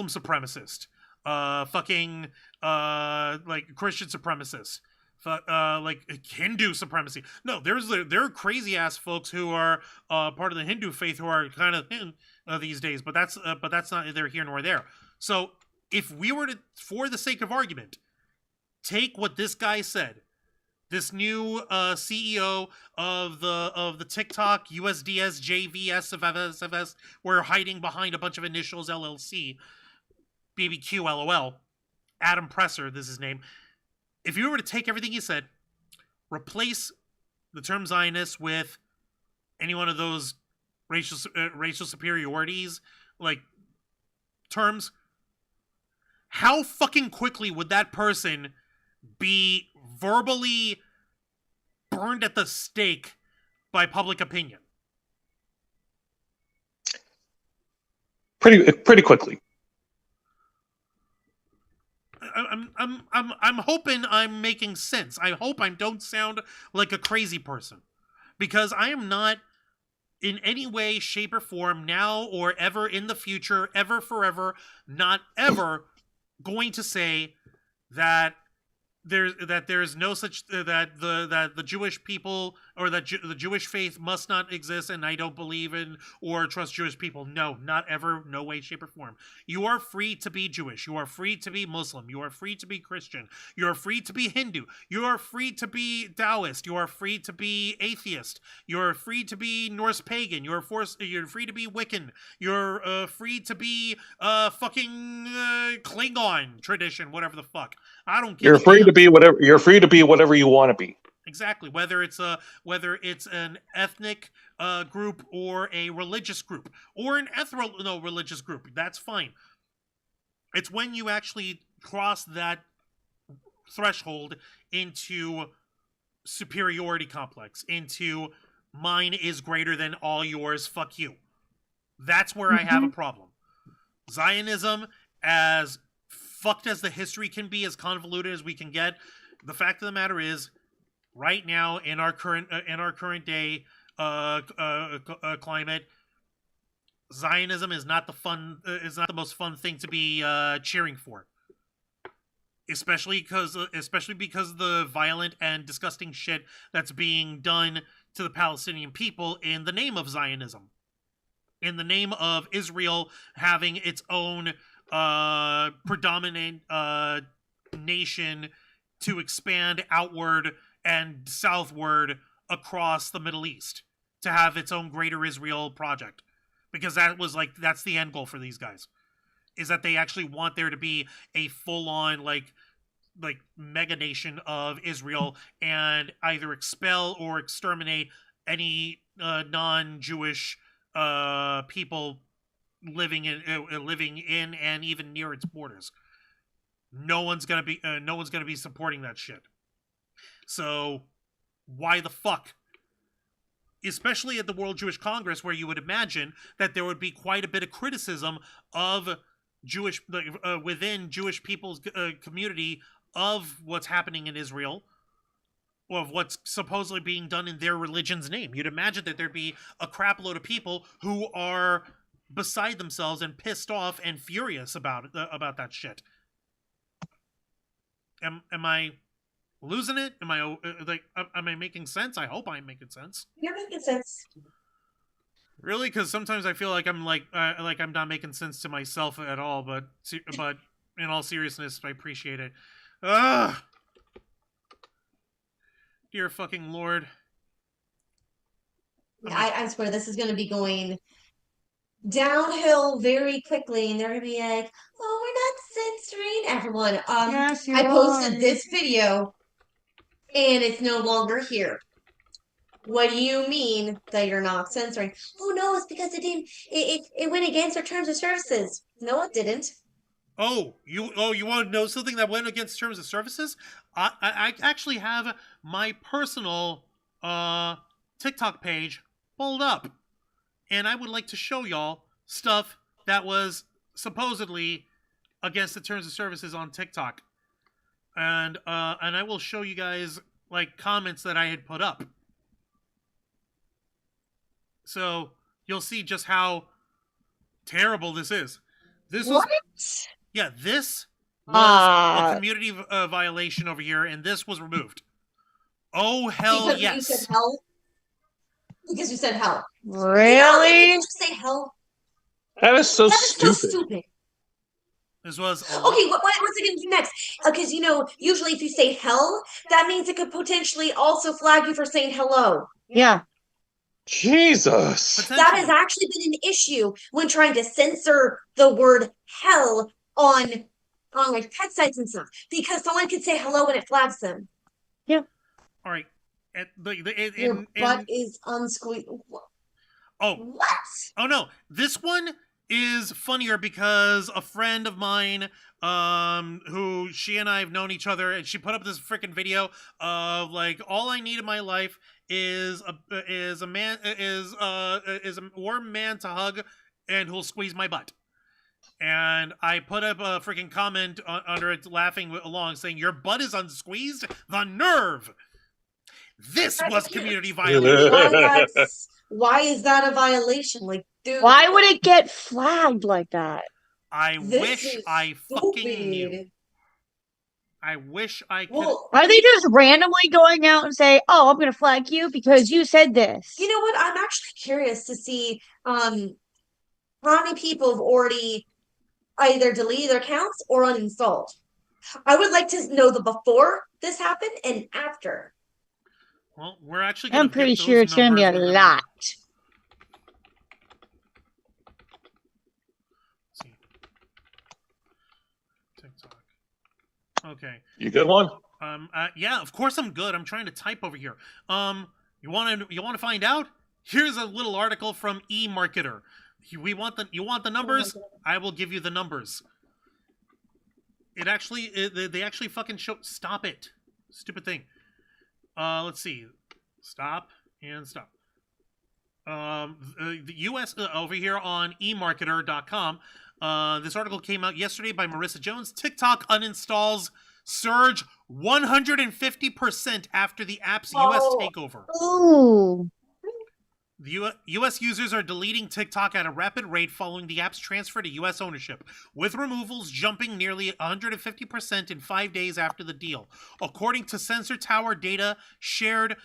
supremacist, fucking like Christian supremacist, like Hindu supremacy. No, there are crazy ass folks who are part of the Hindu faith who are kind of these days, but that's not either here nor there. So if we were to, for the sake of argument, take what this guy said, this new CEO of the TikTok USDS JVSFS, we're hiding behind a bunch of initials LLC, BBQ LOL, Adam Presser, this is his name. If you were to take everything he said, replace the term Zionist with any one of those racial superiorities, like, terms, how fucking quickly would that person be verbally burned at the stake by public opinion? Pretty quickly. I'm hoping I'm making sense. I hope I don't sound like a crazy person, because I am not in any way, shape, or form, now or ever in the future, ever, forever, not ever going to say that there's no such that the Jewish people or that the Jewish faith must not exist, and I don't believe in or trust Jewish people. No, not ever, no way, shape, or form. You are free to be Jewish. You are free to be Muslim. You are free to be Christian. You are free to be Hindu. You are free to be Taoist. You are free to be atheist. You are free to be Norse pagan. You're free to be Wiccan. You're free to be fucking Klingon tradition, whatever the fuck. I don't give You're free to be whatever. You're free to be whatever you want to be. Exactly. Whether it's an ethnic group or a religious group or an religious group, that's fine. It's when you actually cross that threshold into superiority complex, into mine is greater than all yours, fuck you. That's where I have a problem. Zionism, as fucked as the history can be, as convoluted as we can get, the fact of the matter is, right now in our current day climate, Zionism is not the most fun thing to be cheering for, especially because of the violent and disgusting shit that's being done to the Palestinian people in the name of Zionism, in the name of Israel having its own predominant nation to expand outward and southward across the Middle East, to have its own greater Israel project, because that's the end goal for these guys, is that they actually want there to be a full-on like mega nation of Israel, and either expel or exterminate any non-Jewish people living in and even near its borders. No one's gonna be supporting that shit. So why the fuck? Especially at the World Jewish Congress, where you would imagine that there would be quite a bit of criticism of Jewish within Jewish people's community of what's happening in Israel, or of what's supposedly being done in their religion's name. You'd imagine that there'd be a crap load of people who are beside themselves and pissed off and furious about that shit. Am I losing it? Am I making sense? I hope I'm making sense. You're making sense. Really? Because sometimes I feel like I'm I'm not making sense to myself at all. But in all seriousness, I appreciate it. Ugh. Dear fucking Lord. I swear this is going to be going downhill very quickly, and they're going to be like, "Oh, we're not censoring everyone." Yes, you I posted are. this video, and it's no longer here. What do you mean that you're not censoring? Oh no, it's because it didn't. It went against our terms of services. No, it didn't. You want to know something that went against terms of services? I actually have my personal TikTok page pulled up, and I would like to show y'all stuff that was supposedly against the terms of services on TikTok, and I will show you guys like comments that I had put up, so you'll see just how terrible this is. This was this was a community violation over here, and this was removed. Oh hell Because yes! you said hell. Because you said hell. Really? Did you say hell? That is so That is so stupid. stupid. This was Okay, what's it gonna do next? Because usually if you say hell, that means it could potentially also flag you for saying hello. Yeah. Jesus. That has actually been an issue when trying to censor the word hell on like pet sites and stuff, because someone could say hello and it flags them. Yeah. All right. Your butt is unsqueezed. Oh. What? Oh no. This one is funnier because a friend of mine, who she and I have known each other, and she put up this freaking video of like, all I need in my life is a warm man to hug and who'll squeeze my butt. And I put up a freaking comment under it, laughing along, saying, "Your butt is unsqueezed? The nerve!" This was community violation. Why is that a violation? Like, dude, why would it get flagged like that? I wish I fucking knew. I wish I could. Well, are they just randomly going out and say, "Oh, I'm going to flag you because you said this"? You know what? I'm actually curious to see how many people have already either deleted their accounts or uninstalled. I would like to know the before this happened and after. Well, we're actually. I'm pretty sure it's going to be a lot. TikTok. Okay. You good one? Yeah, of course I'm good. I'm trying to type over here. You want to find out? Here's a little article from eMarketer. You want the numbers? I will give you the numbers. They actually fucking show. Stop it, stupid thing. Let's see. Stop and stop. The U.S. Over here on eMarketer.com. This article came out yesterday by Marissa Jones. TikTok uninstalls surge 150% after the app's U.S. takeover. Ooh. The U.S. users are deleting TikTok at a rapid rate following the app's transfer to U.S. ownership, with removals jumping nearly 150% in 5 days after the deal, according to Sensor Tower data shared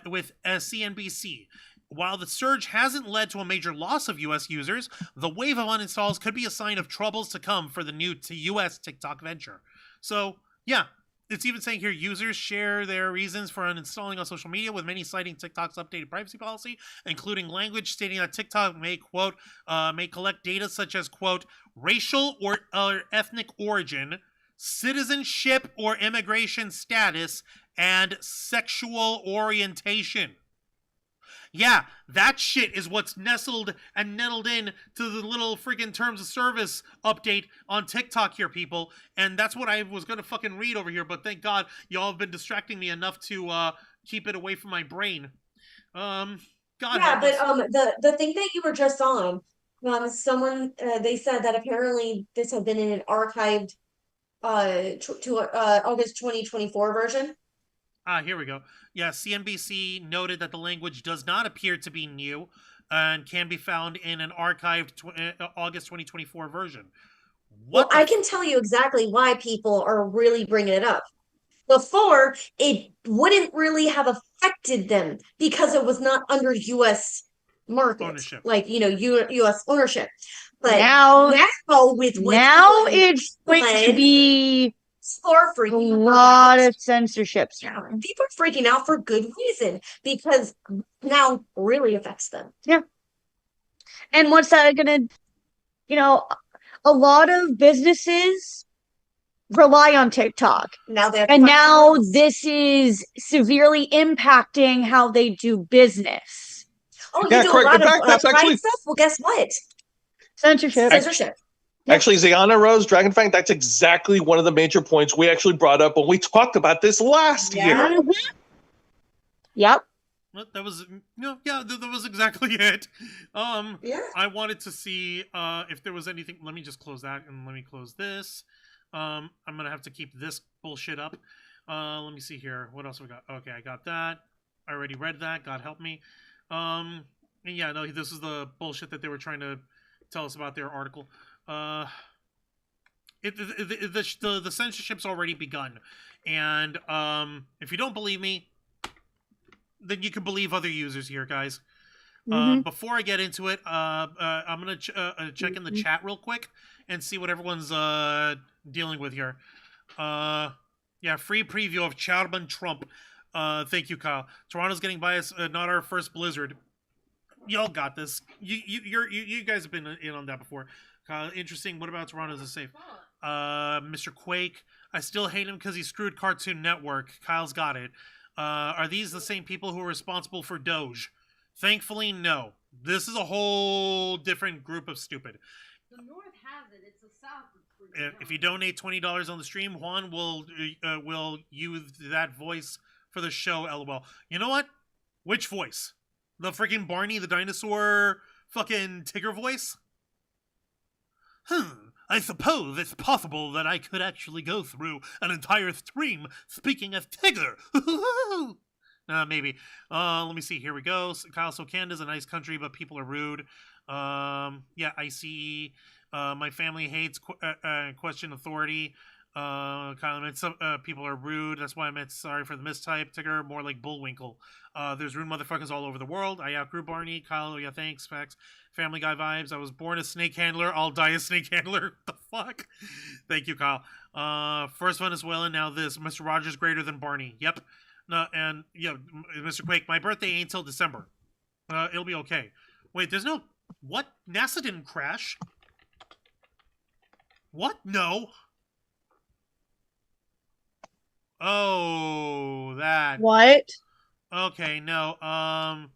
with CNBC. While the surge hasn't led to a major loss of U.S. users, the wave of uninstalls could be a sign of troubles to come for the new U.S. TikTok venture. So, yeah. It's even saying here, users share their reasons for uninstalling on social media, with many citing TikTok's updated privacy policy, including language stating that TikTok may, quote, may collect data such as, quote, racial or ethnic origin, citizenship or immigration status, and sexual orientation. Yeah, that shit is what's nettled in to the little freaking terms of service update on TikTok here, people. And that's what I was going to fucking read over here. But thank God y'all have been distracting me enough to keep it away from my brain. God. Yeah, but the thing that you were just on, someone they said that apparently this had been in an archived August 2024 version. Here we go. Yeah, CNBC noted that the language does not appear to be new and can be found in an archived August 2024 version. Well, I can tell you exactly why people are really bringing it up. Before, it wouldn't really have affected them because it was not under U.S. market ownership, like U.S. ownership. But now with now it's going to be For A freaking lot out. of censorships. Yeah, people are freaking out for good reason because now really affects them. Yeah. And what's that gonna, a lot of businesses rely on TikTok. Now they have And to find now rules. this is severely impacting how they do business. Oh, you Yeah, do a correct. lot In of fact, that's pride actually stuff? Well, guess what? Censorship. Censorship. Yep. actually Ziana Rose, Dragonfang, that's exactly one of the major points we actually brought up when we talked about this last year. Mhm. Yep. Well, that was that was exactly it. Yeah. I wanted to see if there was anything. Let me just close that and let me close this. I'm gonna have to keep this bullshit up. Let me see here. What else we got? Okay, I got that. I already read that. God help me. And yeah, no, this is the bullshit that they were trying to tell us about their article. The censorship's already begun, and if you don't believe me, then you can believe other users here, guys. Mhm. Before I get into it, I'm gonna check in the chat real quick and see what everyone's dealing with here. Yeah, free preview of Chowderman Trump. Thank you, Kyle. Toronto's getting by us. Not our first blizzard. Y'all got this. You guys have been in on that before. Kyle, interesting. What about Toronto's a safe? Mr. Quake. I still hate him because he screwed Cartoon Network. Kyle's got it. Are these the same people who are responsible for Doge? Thankfully, no. This is a whole different group of stupid. The North has it. It's the South. That's If you donate $20 on the stream, Juan will use that voice for the show. LOL. You know what? Which voice? The freaking Barney the dinosaur fucking Tigger voice? I suppose it's possible that I could actually go through an entire stream speaking as Tigger. Maybe. Let me see. Here we go. Kyle, so Canada's a nice country, but people are rude. Yeah, ICE. My family hates question authority. Kyle, I meant some people are rude. That's why I meant sorry for the mistype. Tigger, more like Bullwinkle. There's rude motherfuckers all over the world. I outgrew Barney. Kyle, yeah, thanks. Facts. Family Guy vibes. I was born a snake handler. I'll die a snake handler. The fuck? Thank you, Kyle. First Venezuelan, now this. Mr. Rogers greater than Barney. Yep. No, and yeah, Mr. Quake, my birthday ain't till December. It'll be okay. Wait, there's no what? NASA didn't crash. What? No. Oh, that. What? Okay, no.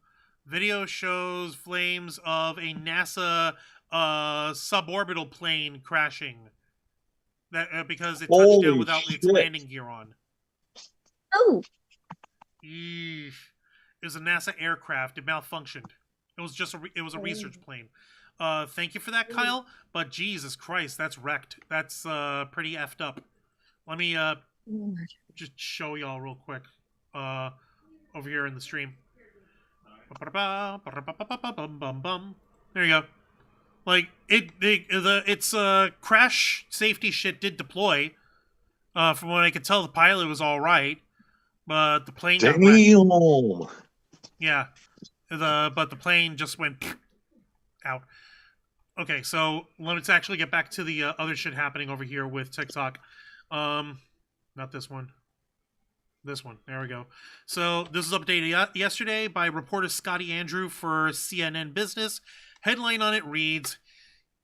Video shows flames of a NASA suborbital plane crashing. That because it touched Holy down without its shit. landing gear on. Oh. Eesh. It was a NASA aircraft. It malfunctioned. It was just it was a research plane. Thank you for that, Kyle. But Jesus Christ, that's wrecked. That's pretty effed up. Let me just show y'all real quick. Over here in the stream. There you go. Like it's crash safety shit did deploy. From what I could tell, the pilot was all right, but the plane got wrecked. Damn. Yeah, but the plane just went out. Okay, so let's actually get back to the other shit happening over here with TikTok. Not this one. This one. There we go. So this was updated yesterday by reporter Scotty Andrew for CNN Business. Headline on it reads,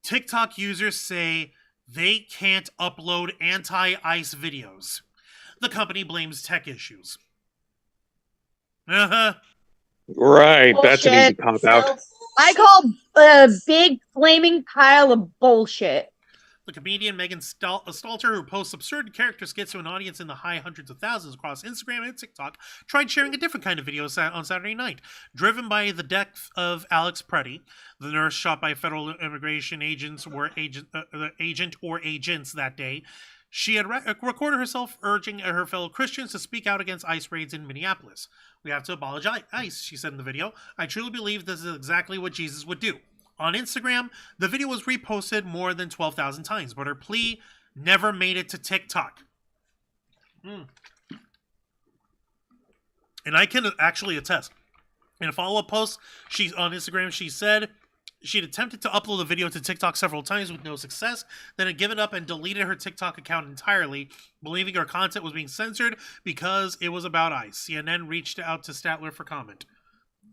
TikTok users say they can't upload anti-ICE videos. The company blames tech issues. Uh-huh. Right, that's an easy Bullshit. cop out. I call a big flaming pile of bullshit. The comedian Megan Stalter, who posts absurd character skits to an audience in the high hundreds of thousands across Instagram and TikTok, tried sharing a different kind of video on Saturday night. Driven by the death of Alex Preddy, the nurse shot by federal immigration agents or agents that day, she had recorded herself urging her fellow Christians to speak out against ICE raids in Minneapolis. We have to abolish ICE, she said in the video. I truly believe this is exactly what Jesus would do. On Instagram, the video was reposted more than 12,000 times, but her plea never made it to TikTok. And I can actually attest. In a follow-up post on Instagram, she said, She'd attempted to upload the video to TikTok several times with no success, then had given up and deleted her TikTok account entirely, believing her content was being censored because it was about ICE. CNN reached out to Statler for comment.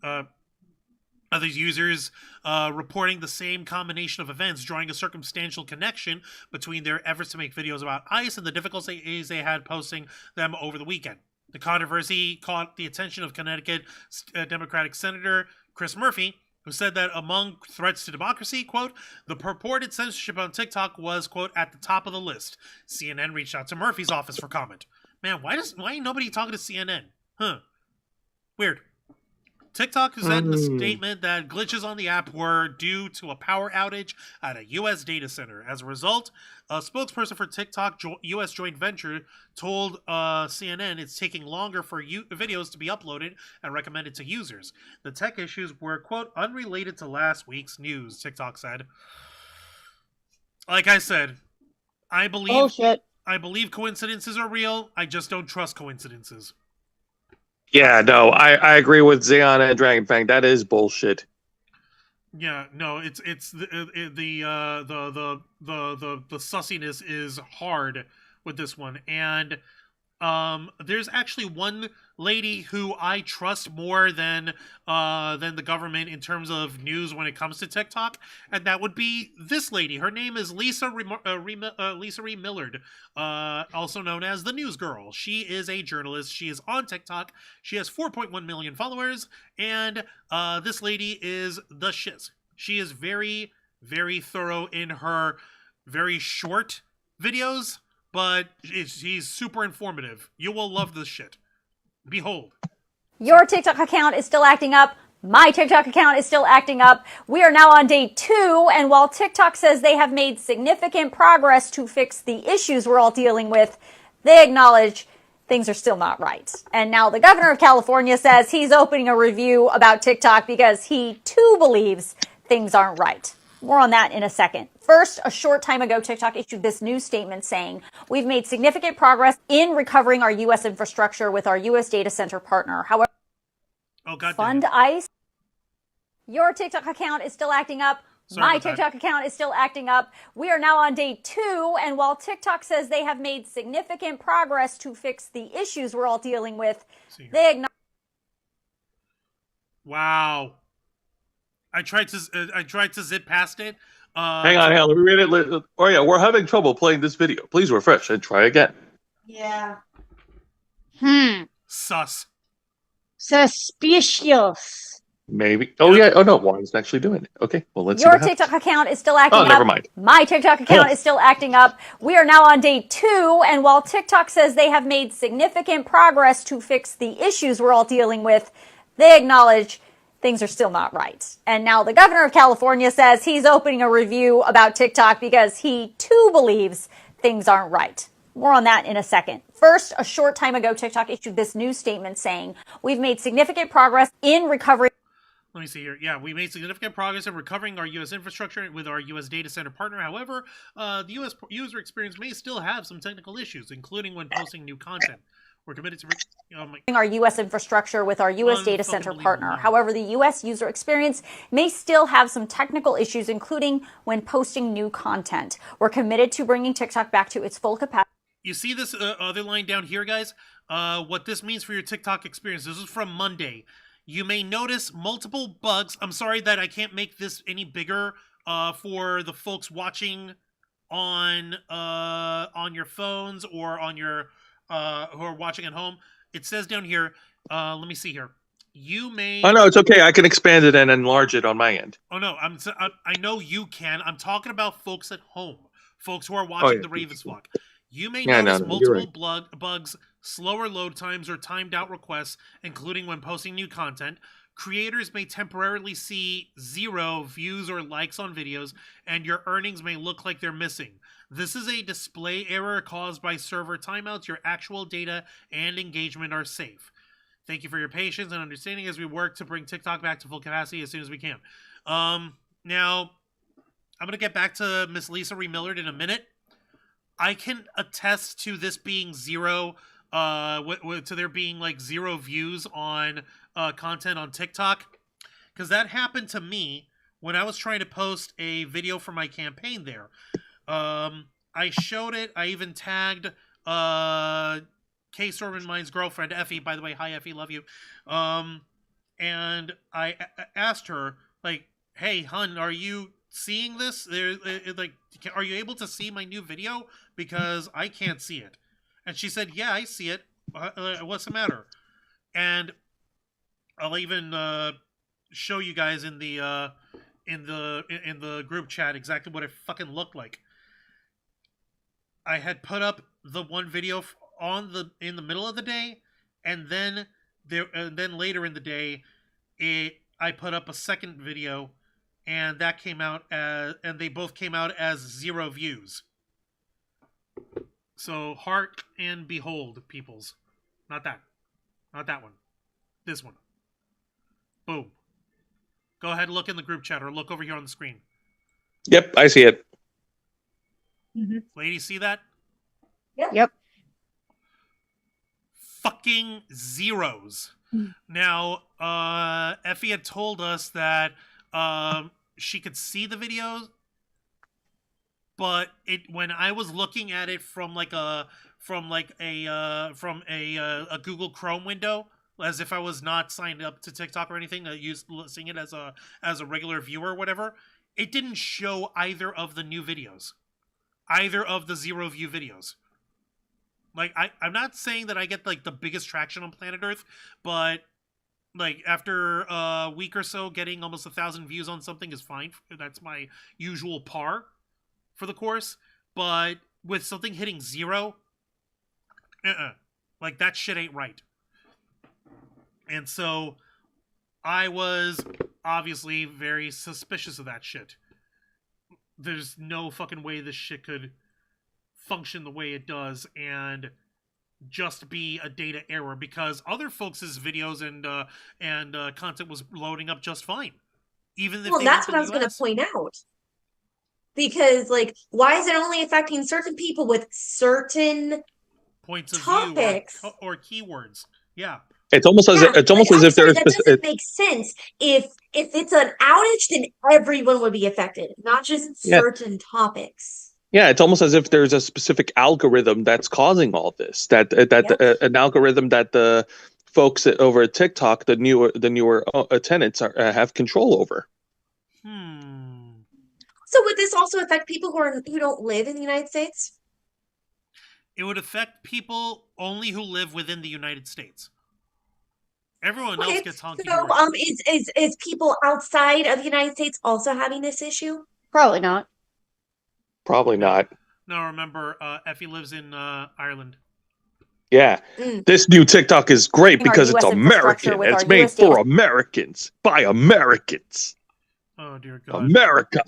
Other users reporting the same combination of events, drawing a circumstantial connection between their efforts to make videos about ICE and the difficulties they had posting them over the weekend. The controversy caught the attention of Connecticut Democratic Senator Chris Murphy, who said that among threats to democracy, quote, the purported censorship on TikTok was, quote, at the top of the list. CNN reached out to Murphy's office for comment. Man, why ain't nobody talking to CNN? Huh. Weird. TikTok said in a statement that glitches on the app were due to a power outage at a U.S. data center. As a result, a spokesperson for TikTok U.S. joint venture told CNN it's taking longer for videos to be uploaded and recommended to users. The tech issues were, quote, unrelated to last week's news, TikTok said. Like I said, I believe coincidences are real. I just don't trust coincidences. Yeah, no, I agree with Xeon and Dragonfang. That is bullshit. Yeah, no, it's the sussiness is hard with this one, and there's actually one lady who I trust more than the government in terms of news when it comes to TikTok, and that would be this lady. Her name is Lisa Ree Millard, also known as the News Girl. She is a journalist. She is on TikTok. She has 4.1 million followers, and this lady is the shiz. She is very, very thorough in her very short videos, but she's super informative. You will love this shit. Behold. Your TikTok account is still acting up. My TikTok account is still acting up. We are now on day 2, and while TikTok says they have made significant progress to fix the issues we're all dealing with, they acknowledge things are still not right. And now the governor of California says he's opening a review about TikTok because he too believes things aren't right. More on that in a second. First, a short time ago, TikTok issued this news statement saying, we've made significant progress in recovering our U.S. infrastructure with our U.S. data center partner. However, fund ICE. Your TikTok account is still acting up. My TikTok account is still acting up. We are now on day 2, and while TikTok says they have made significant progress to fix the issues we're all dealing with, they acknowledge. Wow. I tried to zip past it. Hang on. Let me read it. Oh yeah, we're having trouble playing this video. Please refresh and try again. Yeah. Sus. Suspicious. Maybe. Oh yeah. Oh no, Warren's actually doing it. Okay. Well, let's see. Your TikTok account is still acting up. Oh, never mind. My TikTok account is still acting up. We are now on day 2, and while TikTok says they have made significant progress to fix the issues we're all dealing with, they acknowledge things are still not right. And now the governor of California says he's opening a review about TikTok because he too believes things aren't right. More on that in a second. First, a short time ago, TikTok issued this news statement saying, we've made significant progress in recovering. Let me see here. Yeah, we made significant progress in recovering our U.S. infrastructure with our U.S. data center partner. However, the U.S. user experience may still have some technical issues, including when posting new content. We're committed to our U.S. infrastructure with our U.S. data center partner. However, the U.S. user experience may still have some technical issues, including when posting new content. We're committed to bringing TikTok back to its full capacity. You see this other line down here, guys? What this means for your TikTok experience. This is from Monday. You may notice multiple bugs. I'm sorry that I can't make this any bigger for the folks watching on your phones or on your who are watching at home. It says down here, let me see here. You may. Oh no, it's okay. I can expand it and enlarge it on my end. Oh no, I know you can. I'm talking about folks at home, folks who are watching the Ravens vlog. You may notice multiple bugs, slower load times, or timed out requests, including when posting new content. Creators may temporarily see 0 views or likes on videos, and your earnings may look like they're missing. This is a display error caused by server timeouts. Your actual data and engagement are safe. Thank you for your patience and understanding as we work to bring TikTok back to full capacity as soon as we can. Now, I'm going to get back to Miss Lisa Ree Millard in a minute. I can attest to this being 0, to there being like 0 views on content on TikTok, because that happened to me when I was trying to post a video for my campaign there, I showed it. I even tagged K Storm Mine's girlfriend, Effie. By the way, hi, Effie, love you. And I asked her, like, hey, hun, are you seeing this? Are you able to see my new video? Because I can't see it. And she said, yeah, I see it. What's the matter? And I'll even show you guys in the group chat exactly what it fucking looked like. I had put up the one video in the middle of the day, and then later in the day, I put up a second video, and that came out and they both came out as 0 views. So heart and behold, peoples, not that one, this one. Boom. Go ahead and look in the group chat, or look over here on the screen. Yep, I see it. Ladies, see that? Yep. Fucking zeros. Now, Effie had told us that she could see the videos, but when I was looking at it from a Google Chrome window, as if I was not signed up to TikTok or anything, seeing it as a regular viewer or whatever, it didn't show either of the new videos, either of the 0 view videos. Like, I'm not saying that I get, like, the biggest traction on planet Earth, but, like, after a week or so, getting almost 1,000 views on something is fine. That's my usual par for the course. But with something hitting 0, like, that shit ain't right. And so I was obviously very suspicious of that shit. There's no fucking way this shit could function the way it does and just be a data error, because other folks' videos and content was loading up just fine. Even if That's what I was going to point out. Because, like, why is it only affecting certain people with certain points of topics view or keywords? Yeah. It's almost as if there's that doesn't make sense. If it's an outage, then everyone would be affected, not just certain topics. Yeah, it's almost as if there's a specific algorithm that's causing all this. An algorithm that the folks over at TikTok, the newer tenants have control over. So would this also affect people who don't live in the United States? It would affect people only who live within the United States. Everyone else gets honky. So, is people outside of the United States also having this issue? Probably not. Probably not. No, remember, Effie lives in Ireland. Yeah. This new TikTok is great because it's American. It's made for Americans, by Americans. Oh, dear God. America.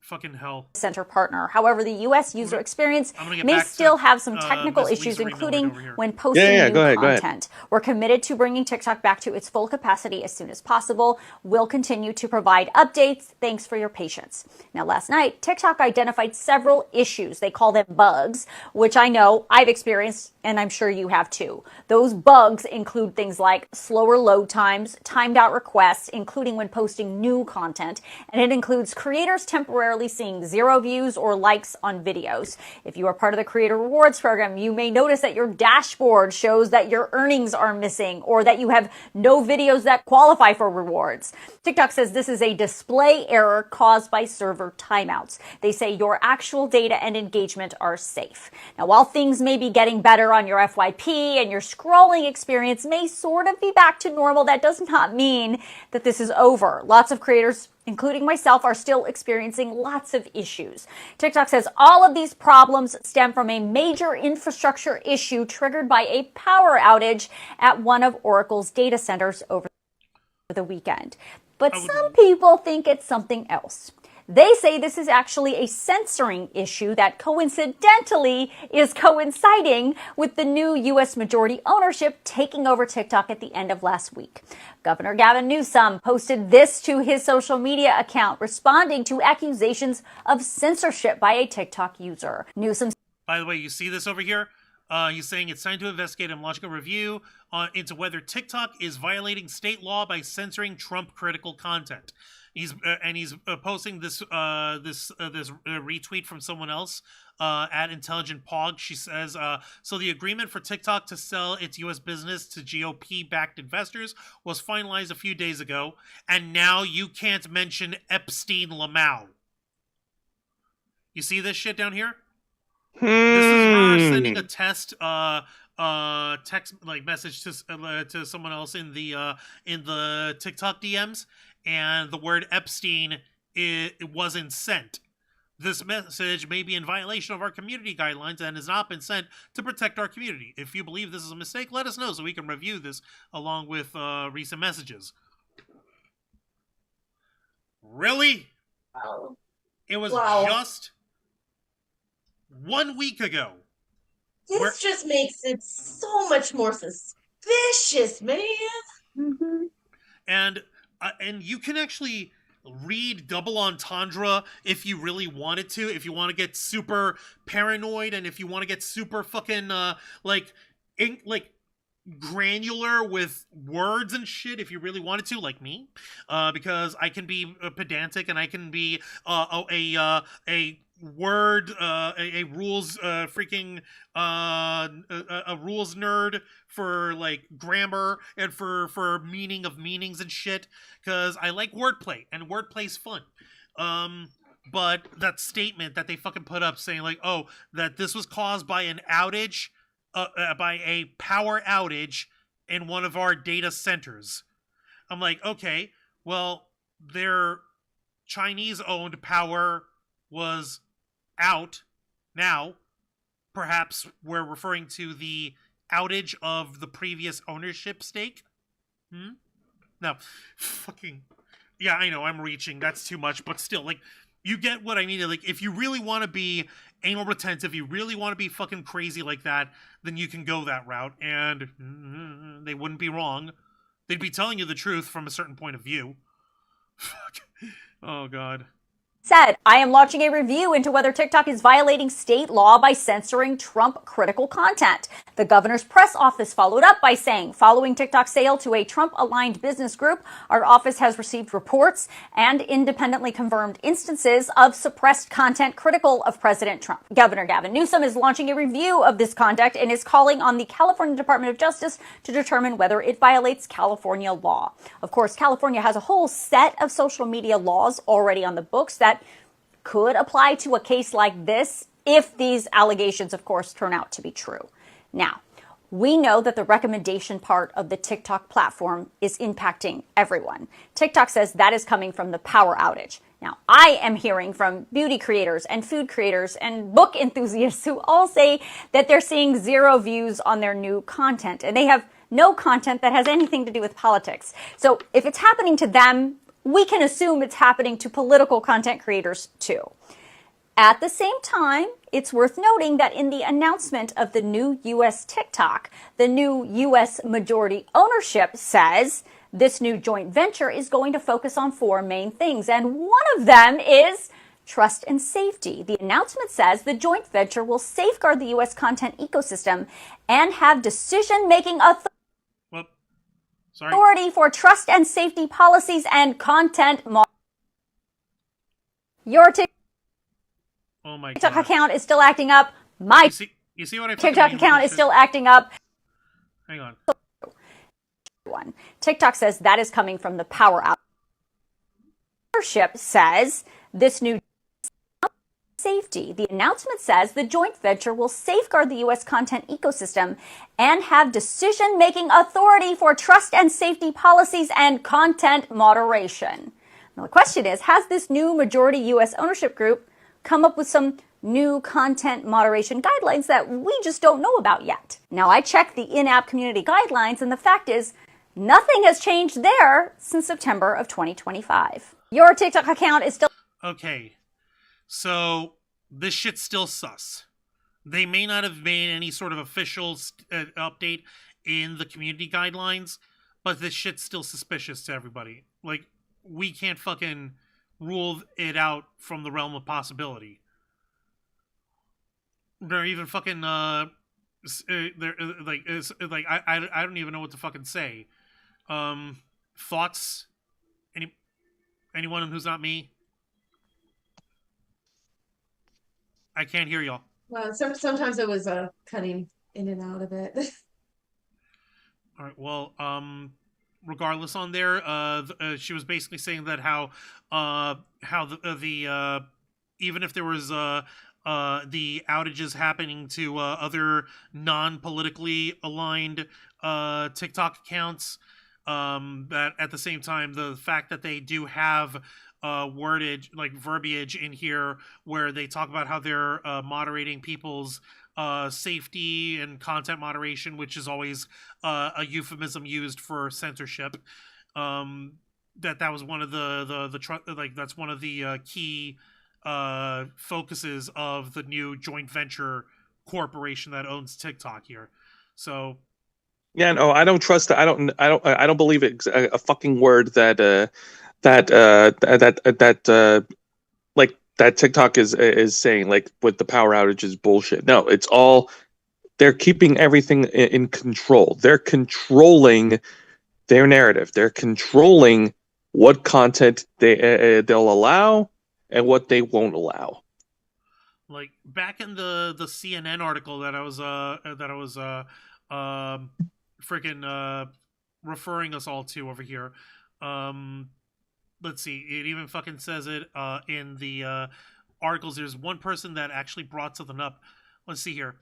Fucking hell. Center partner. However, the U.S. user experience may still have some technical issues, including when posting new content. We're committed to bringing TikTok back to its full capacity as soon as possible. We'll continue to provide updates. Thanks for your patience. Now, last night, TikTok identified several issues. They call them bugs, which I know I've experienced, and I'm sure you have too. Those bugs include things like slower load times, timed out requests, including when posting new content, and it includes creators temporarily seeing 0 views or likes on videos. If you are part of the Creator Rewards program, you may notice that your dashboard shows that your earnings are missing or that you have no videos that qualify for rewards. TikTok says this is a display error caused by server timeouts. They say your actual data and engagement are safe. Now, while things may be getting better on your FYP and your scrolling experience may sort of be back to normal, that does not mean that this is over. Lots of creators, including myself, are still experiencing lots of issues. TikTok says all of these problems stem from a major infrastructure issue triggered by a power outage at one of Oracle's data centers over the weekend. But some people think it's something else. They say this is actually a censoring issue that coincidentally is coinciding with the new U.S. majority ownership taking over TikTok at the end of last week. Governor Gavin Newsom posted this to his social media account, responding to accusations of censorship by a TikTok user. Newsom. By the way, you see this over here? He's saying it's time to investigate and launch a review into whether TikTok is violating state law by censoring Trump-critical content. He's posting this retweet from someone else at Intelligent Pog. She says, so the agreement for TikTok to sell its U.S. business to GOP-backed investors was finalized a few days ago, and now you can't mention Epstein-Lamau. You see this shit down here? This is her sending a text message to someone else in the TikTok DMs, and the word Epstein it wasn't sent. This message may be in violation of our community guidelines and has not been sent to protect our community. If you believe this is a mistake, let us know so we can review this along with recent messages. Really? Wow. It was just 1 week ago. This just makes it so much more suspicious, man. Mm-hmm. And you can actually read double entendre if you really wanted to, if you want to get super paranoid and if you want to get super fucking granular with words and shit, if you really wanted to, like me, because I can be pedantic and I can be a rules a rules nerd for like grammar and for meaning of meanings and shit, because I like wordplay and wordplay's fun. But that statement that they fucking put up saying like, oh, that this was caused by an outage, by a power outage in one of our data centers. I'm like, okay, well, their Chinese-owned power was out now. Perhaps we're referring to the outage of the previous ownership stake. No, fucking, yeah, I know I'm reaching. That's too much, but still, like, you get what I mean. Like, if you really want to be anal retentive, you really want to be fucking crazy like that, then you can go that route, and they wouldn't be wrong. They'd be telling you the truth from a certain point of view. Fuck. Oh, God. Said, I am launching a review into whether TikTok is violating state law by censoring Trump critical content. The governor's press office followed up by saying, following TikTok's sale to a Trump-aligned business group, our office has received reports and independently confirmed instances of suppressed content critical of President Trump. Governor Gavin Newsom is launching a review of this conduct and is calling on the California Department of Justice to determine whether it violates California law. Of course, California has a whole set of social media laws already on the books that could apply to a case like this if these allegations, of course, turn out to be true. Now, we know that the recommendation part of the TikTok platform is impacting everyone. TikTok says that is coming from the power outage. Now, I am hearing from beauty creators and food creators and book enthusiasts who all say that they're seeing 0 views on their new content, and they have no content that has anything to do with politics. So if it's happening to them, we can assume it's happening to political content creators too. At the same time, it's worth noting that in the announcement of the new U.S. TikTok, the new U.S. majority ownership says this new joint venture is going to focus on 4 main things, and one of them is trust and safety. The announcement says the joint venture will safeguard the U.S. content ecosystem and have decision-making authority for trust and safety policies and content. Your TikTok account is still acting up. My you see what I TikTok account is still acting up. Hang on. TikTok says that is coming from the power outage. Ownership says this new safety. The announcement says the joint venture will safeguard the U.S. content ecosystem and have decision-making authority for trust and safety policies and content moderation. Now, the question is, has this new majority U.S. ownership group come up with some new content moderation guidelines that we just don't know about yet? Now, I checked the in-app community guidelines, and the fact is, nothing has changed there since September of 2025. Your TikTok account is still... Okay. So, this shit's still sus. They may not have made any sort of official update in the community guidelines, but this shit's still suspicious to everybody. Like, we can't fucking rule it out from the realm of possibility. They're even fucking, I don't even know what to fucking say. Thoughts? Anyone who's not me? I can't hear y'all. Well, sometimes it was cutting in and out a bit. All right. Well, regardless, on there, she was basically saying that how the even if there was the outages happening to other non-politically aligned TikTok accounts, that at the same time the fact that they do have wordage, like verbiage in here where they talk about how they're moderating people's safety and content moderation, which is always a euphemism used for censorship. That was one of that's one of the key focuses of the new joint venture corporation that owns TikTok here. So Yeah, no, I don't trust. I don't believe a fucking word that like that TikTok is saying, like, with the power outages bullshit. No, it's all, they're keeping everything in control. They're controlling their narrative. They're controlling what content they'll allow and what they won't allow. like back in the CNN article that I was freaking referring us all to over here. Let's see, it even fucking says it in the articles. There's one person that actually brought something up. Let's see here.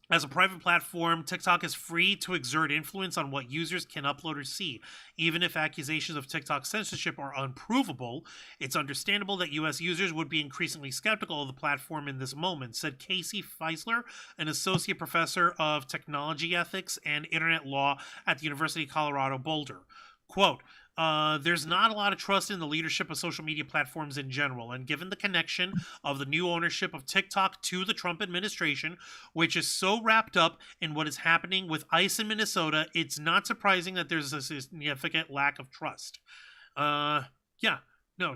As a private platform, TikTok is free to exert influence on what users can upload or see. Even if accusations of TikTok censorship are unprovable, it's understandable that U.S. users would be increasingly skeptical of the platform in this moment, said Casey Feisler, an associate professor of technology ethics and internet law at the University of Colorado Boulder. Quote, there's not a lot of trust in the leadership of social media platforms in general, and given the connection of the new ownership of TikTok to the Trump administration, which is so wrapped up in what is happening with ICE in Minnesota, it's not surprising that there's a significant lack of trust. Yeah. No,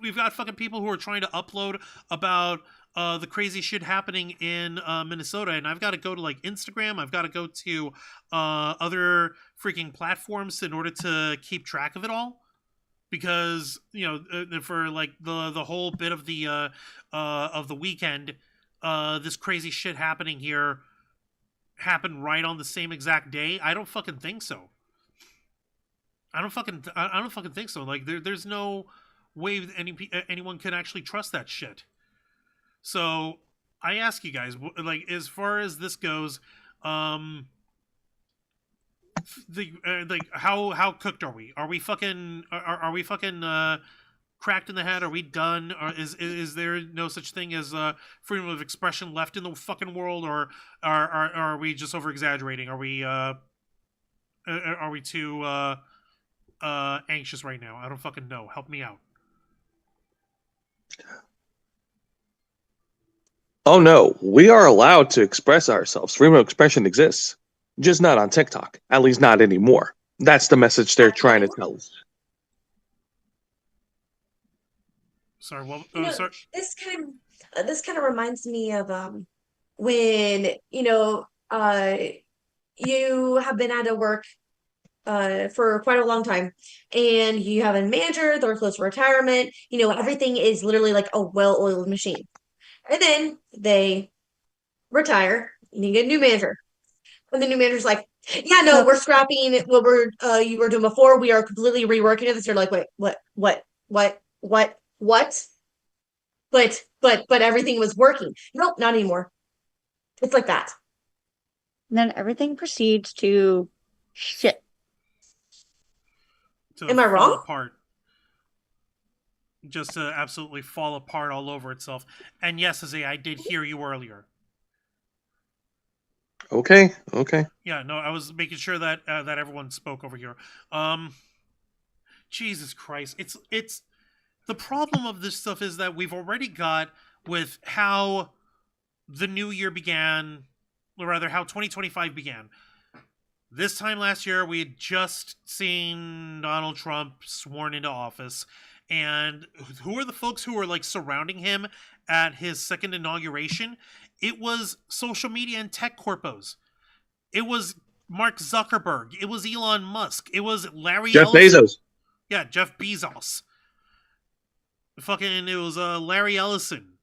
we've got fucking people who are trying to upload about the crazy shit happening in Minnesota, and I've got to go to like Instagram, I've got to go to other freaking platforms in order to keep track of it all, because for like the whole bit of the weekend, this crazy shit happening here happened right on the same exact day. I don't fucking think so. I don't fucking think so. Like there's no way anyone can actually trust that shit. So I ask you guys, like, as far as this goes, like how cooked are we? Are we fucking cracked in the head? Are we done? Or is there no such thing as freedom of expression left in the fucking world, or are we just over exaggerating? Are we too anxious right now? I don't fucking know. Help me out. Oh no, we are allowed to express ourselves. Freedom of expression exists, just not on TikTok. At least not anymore. That's the message they're trying to tell us. Sorry, well, sorry. This kind of reminds me of when you have been out of work for quite a long time, and you have a manager, they're close to retirement. Everything is literally like a well-oiled machine. And then they retire, and you get a new manager. And the new manager's like, yeah, no, we're scrapping what you were doing before. We are completely reworking it. They're like, wait, what? But everything was working. Nope, not anymore. It's like that. And then everything proceeds to shit. Am I wrong? Apart. Just to absolutely fall apart all over itself. And yes, Azay, I did hear you earlier. Okay. Yeah, no, I was making sure that that everyone spoke over here. Jesus Christ, it's the problem of this stuff is that we've already got with how the new year began, or rather how 2025 began. This time last year, we had just seen Donald Trump sworn into office. And who are the folks who were like surrounding him at his second inauguration? It was social media and tech corpos. It was Mark Zuckerberg. It was Elon Musk. It was Larry Jeff Ellison. Bezos. Yeah, Jeff Bezos. Fucking, it was Larry Ellison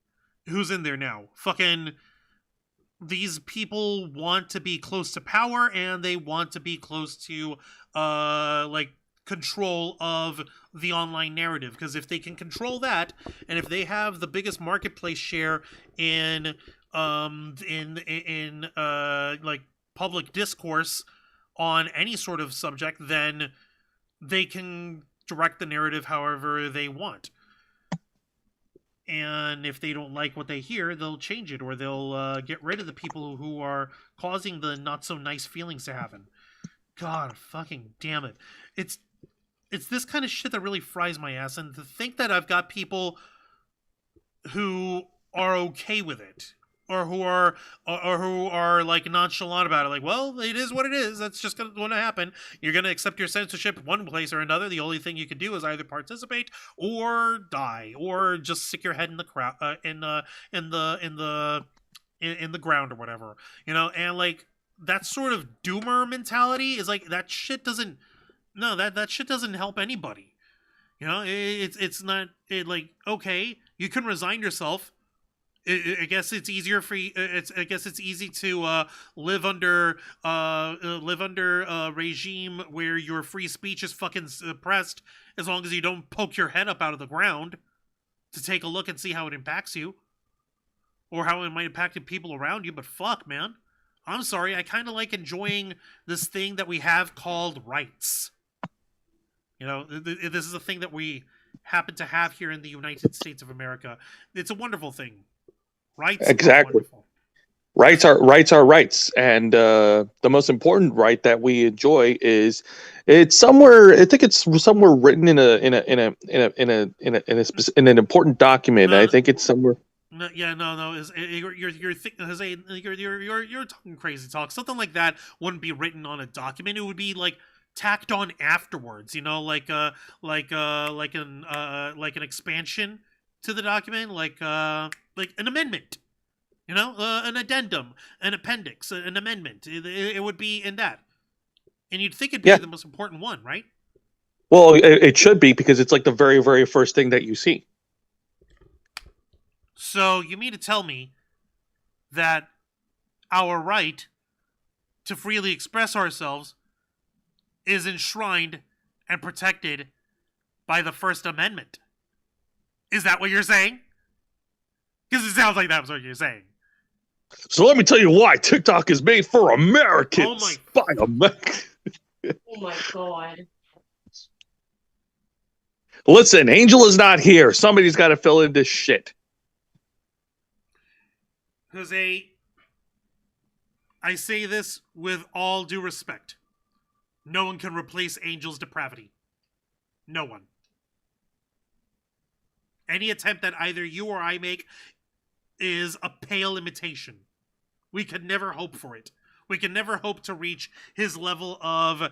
who's in there now. Fucking, these people want to be close to power, and they want to be close to like control of the online narrative, because if they can control that, and if they have the biggest marketplace share in like public discourse on any sort of subject, then they can direct the narrative however they want. And if they don't like what they hear, they'll change it, or they'll get rid of the people who are causing the not so nice feelings to happen. God fucking damn it. It's this kind of shit that really fries my ass, and to think that I've got people who are okay with it, or who are like nonchalant about it, like, well, it is what it is. That's just going to happen. You're going to accept your censorship one place or another. The only thing you can do is either participate or die, or just stick your head in the crowd, in the ground or whatever, you know. And like that sort of doomer mentality is like, that shit doesn't. No, that shit doesn't help anybody. You know, it's not like, okay, you can resign yourself. I guess it's easier for you. I guess it's easy to live under a regime where your free speech is fucking suppressed, as long as you don't poke your head up out of the ground to take a look and see how it impacts you, or how it might impact people around you. But fuck, man, I'm sorry. I kind of like enjoying this thing that we have called rights. You know, this is a thing that we happen to have here in the United States of America. It's a wonderful thing. Rights, exactly. Rights are rights, and the most important right that we enjoy is, it's somewhere. I think it's somewhere written in an important document. I think it's somewhere. No, yeah, no. You're talking crazy talk. Something like that wouldn't be written on a document. It would be like tacked on afterwards, you know, like an expansion to the document, like an amendment, you know, an addendum, an appendix, an amendment. It would be in that, and you'd think it'd be the most important one, right? Well, it should be, because it's like the very, very first thing that you see. So you mean to tell me that our right to freely express ourselves is enshrined and protected by the First Amendment? Is that what you're saying? Because it sounds like that's what you're saying. So let me tell you why TikTok is made for Americans. By Americans. Oh my god. Listen, Angel is not here. Somebody's got to fill in this shit. Jose, I say this with all due respect. No one can replace Angel's depravity. No one. Any attempt that either you or I make is a pale imitation. We could never hope for it. We can never hope to reach his level of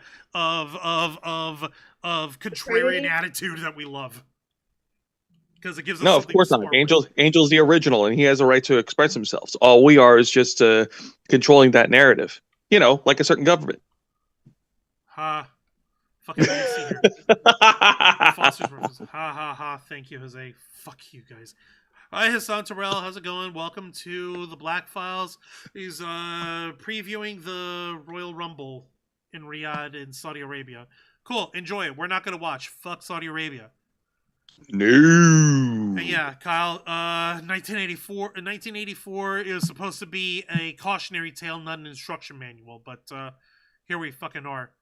contrarian attitude that we love. Because it gives us no, of course not. Angel's the original, and he has a right to express himself. So all we are is just controlling that narrative. You know, like a certain government. Fucking see here. Foster's reference. Ha. Thank you, Jose. Fuck you guys. Hi, Hassan Terrell. How's it going? Welcome to the Black Files. He's previewing the Royal Rumble in Riyadh in Saudi Arabia. Cool. Enjoy it. We're not going to watch. Fuck Saudi Arabia. No. And yeah, Kyle, 1984 is supposed to be a cautionary tale, not an instruction manual, but here we fucking are.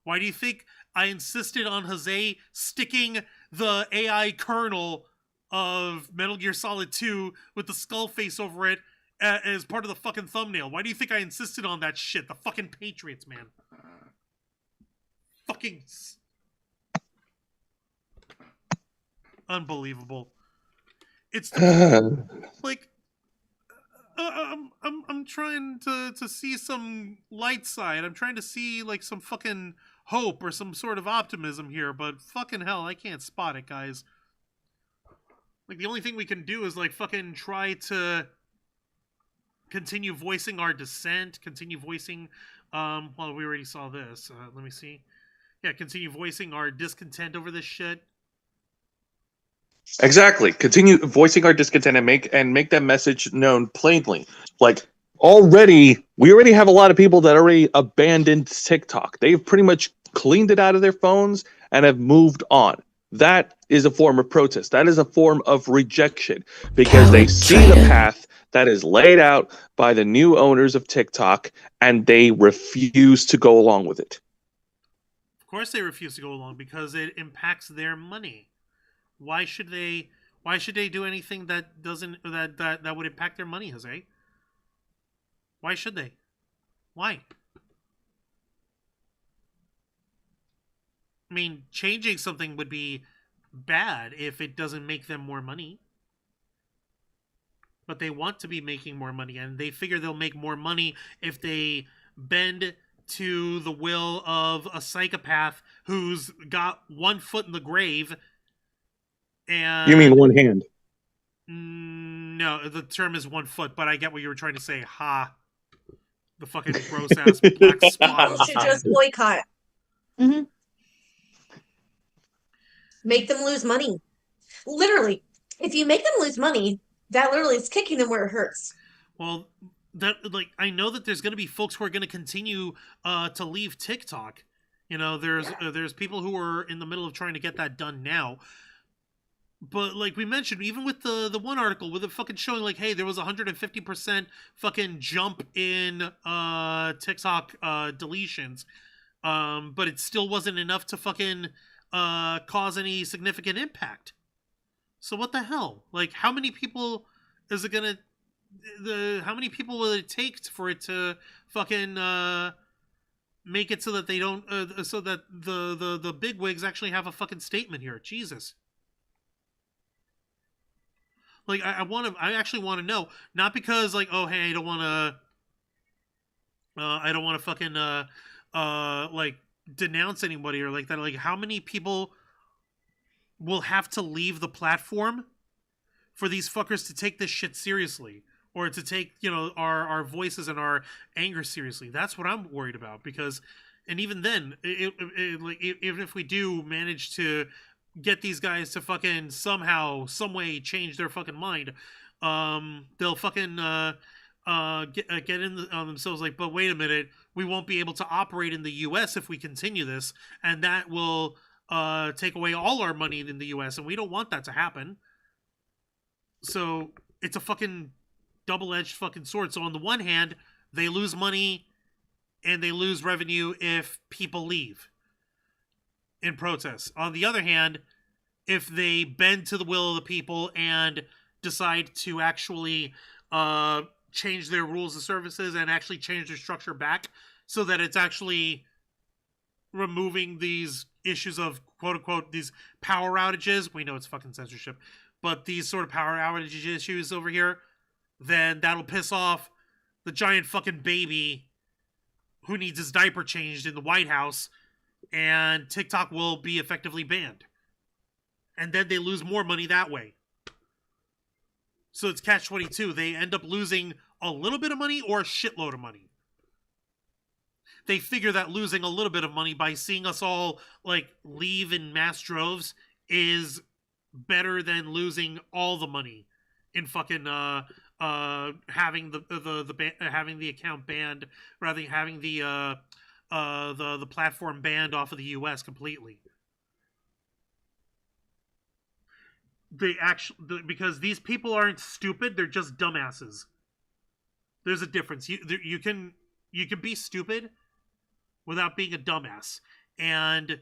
Why do you think I insisted on Jose sticking the AI kernel of Metal Gear Solid 2 with the skull face over it as part of the fucking thumbnail? Why do you think I insisted on that shit? The fucking Patriots, man. Fucking unbelievable. It's like I'm trying to see some light side. I'm trying to see like some fucking hope or some sort of optimism here, but fucking hell, I can't spot it, guys. Like, the only thing we can do is like fucking try to continue voicing our dissent, continue voicing Well, we already saw this. Let me see. Yeah, continue voicing our discontent over this shit. Exactly. Continue voicing our discontent and make that message known plainly. Like we already have a lot of people that already abandoned TikTok. They've pretty much cleaned it out of their phones and have moved on. That is a form of protest. That is a form of rejection because they see the path that is laid out by the new owners of TikTok and they refuse to go along with it. Of course they refuse to go along because it impacts their money. Why should they do anything that doesn't that would impact their money, Jose? Why should they? Why? I mean, changing something would be bad if it doesn't make them more money. But they want to be making more money, and they figure they'll make more money if they bend to the will of a psychopath who's got one foot in the grave. And You mean one hand? No, the term is 1 foot, but I get what you were trying to say. Ha. The fucking gross ass black spot. People should just boycott. Mm-hmm. Make them lose money. Literally, if you make them lose money, that literally is kicking them where it hurts. Well, I know that there's going to be folks who are going to continue to leave TikTok. You know, there's people who are in the middle of trying to get that done now. But like we mentioned, even with the one article with it fucking showing like, hey, there was 150% fucking jump in TikTok deletions, but it still wasn't enough to fucking cause any significant impact. So what the hell? Like, how many people is it gonna? How many people will it take for it to fucking make it so that they don't, so that the bigwigs actually have a fucking statement here? Jesus. Like, I actually want to know, not because like, oh hey, I don't want to fucking like denounce anybody or like that. Like, how many people will have to leave the platform for these fuckers to take this shit seriously, or to take, you know, our voices and our anger seriously? That's what I'm worried about, because, and even then, even if we do manage to get these guys to fucking somehow, some way change their fucking mind, they'll fucking get in on themselves like, but wait a minute, we won't be able to operate in the US if we continue this, and that will take away all our money in the US, and we don't want that to happen. So it's a fucking double-edged fucking sword. So on the one hand, they lose money and they lose revenue if people leave in protest. On the other hand, if they bend to the will of the people and decide to actually change their rules of services and actually change their structure back so that it's actually removing these issues of quote-unquote these power outages, we know it's fucking censorship, but these sort of power outage issues over here, then that'll piss off the giant fucking baby who needs his diaper changed in the White House, and TikTok will be effectively banned. And then they lose more money that way. So it's catch-22. They end up losing a little bit of money or a shitload of money. They figure that losing a little bit of money by seeing us all like leave in mass droves is better than losing all the money in fucking having having the account banned, rather than having the platform banned off of the US completely. Because these people aren't stupid, they're just dumbasses. There's a difference. You can be stupid without being a dumbass. And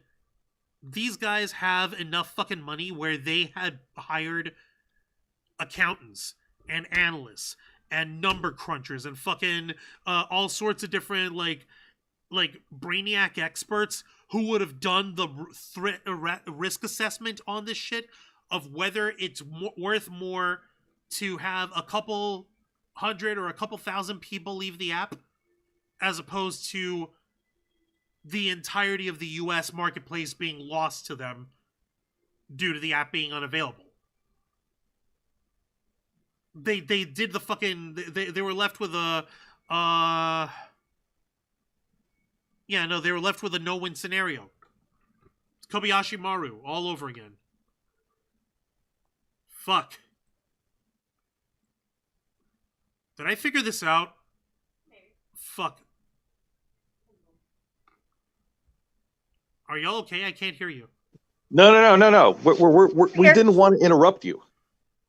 these guys have enough fucking money where they had hired accountants and analysts and number crunchers and fucking all sorts of different like brainiac experts who would have done the risk assessment on this shit of whether it's worth more to have a couple hundred or a couple thousand people leave the app as opposed to the entirety of the US marketplace being lost to them due to the app being unavailable. They did the fucking... They were left with a Yeah, no, they were left with a no-win scenario. It's Kobayashi Maru all over again. Fuck. Did I figure this out? Fuck. Are y'all okay? I can't hear you. No. We didn't want to interrupt you.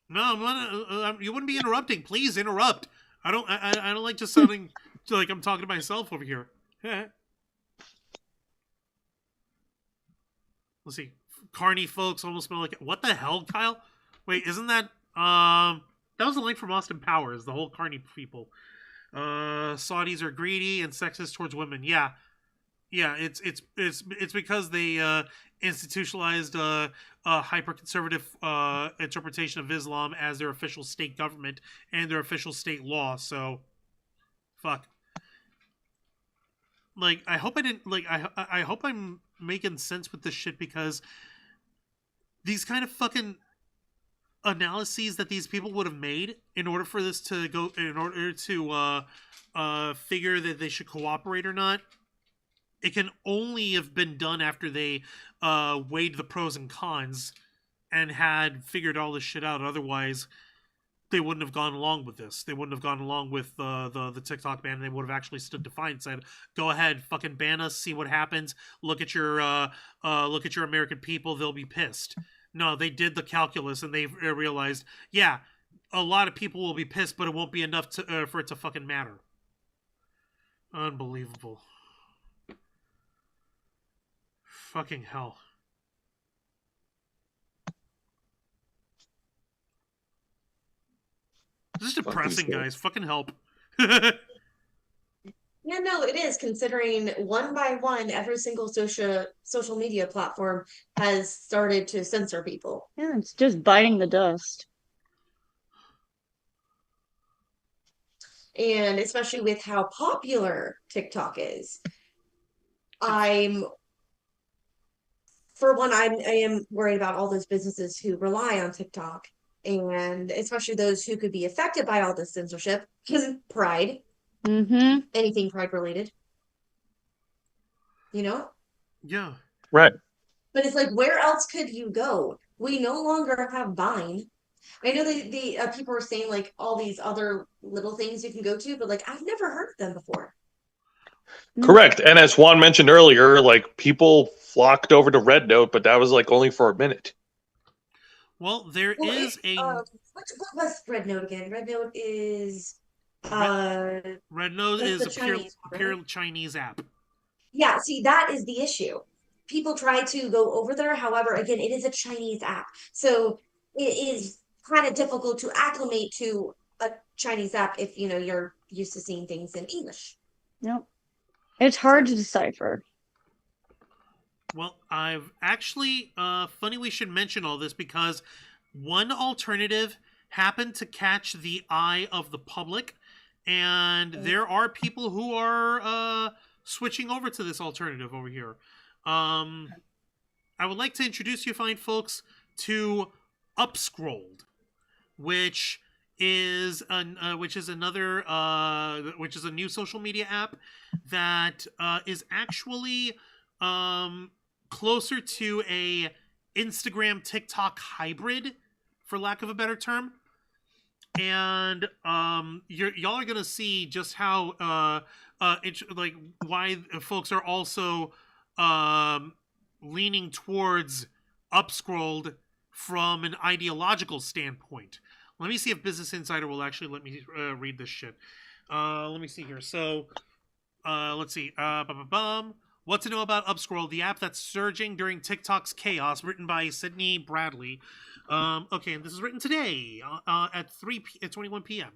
No, I'm not, you wouldn't be interrupting. Please interrupt. I don't like just sounding like I'm talking to myself over here. Let's see. Carny folks almost smell like what the hell, Kyle? Wait, isn't that that was a line from Austin Powers? The whole Carny people. Saudis are greedy and sexist towards women. Yeah, it's because they institutionalized a hyper-conservative interpretation of Islam as their official state government and their official state law. So, fuck. Like, I hope I didn't like. I hope I'm making sense with this shit, because these kind of fucking analyses that these people would have made in order for this to go, in order to figure that they should cooperate or not, it can only have been done after they weighed the pros and cons and had figured all this shit out. Otherwise, they wouldn't have gone along with this. They wouldn't have gone along with the TikTok ban. They would have actually stood defiant and said, "Go ahead, fucking ban us. See what happens. Look at your American people. They'll be pissed." No, they did the calculus and they realized, yeah, a lot of people will be pissed, but it won't be enough to for it to fucking matter. Unbelievable. Fucking hell. This is depressing, guys. Fucking help. Yeah, no, it is, considering one by one, every single social media platform has started to censor people. Yeah, it's just biting the dust. And especially with how popular TikTok is. For one, I am worried about all those businesses who rely on TikTok, and especially those who could be affected by all this censorship, because pride. Mm-hmm. Anything pride related, you know? Yeah. Right. But it's like, where else could you go? We no longer have Vine. I know the people are saying like all these other little things you can go to, but like I've never heard of them before. Correct. And as Juan mentioned earlier, like people flocked over to Red Note, but that was like only for a minute. Well, there is a what was Red Note again? Red Note is Red Note is a pure right? Chinese app. Yeah, see, that is the issue. People try to go over there. However, again, it is a Chinese app. So it is kind of difficult to acclimate to a Chinese app if, you're used to seeing things in English. Yep. It's hard to decipher. Well, I've actually, funny we should mention all this, because one alternative happened to catch the eye of the public, and there are people who are switching over to this alternative over here. I would like to introduce you, fine folks, to Upscrolled, which is a new social media app that is actually closer to a Instagram TikTok hybrid, for lack of a better term. And y'all are gonna see just how why folks are also leaning towards Upscrolled from an ideological standpoint. Let me see if Business Insider will actually let me read this shit. Let me see here. So, let's see. What to know about Upscroll, the app that's surging during TikTok's chaos, written by Sydney Bradley. Okay, and this is written today at 21 p.m.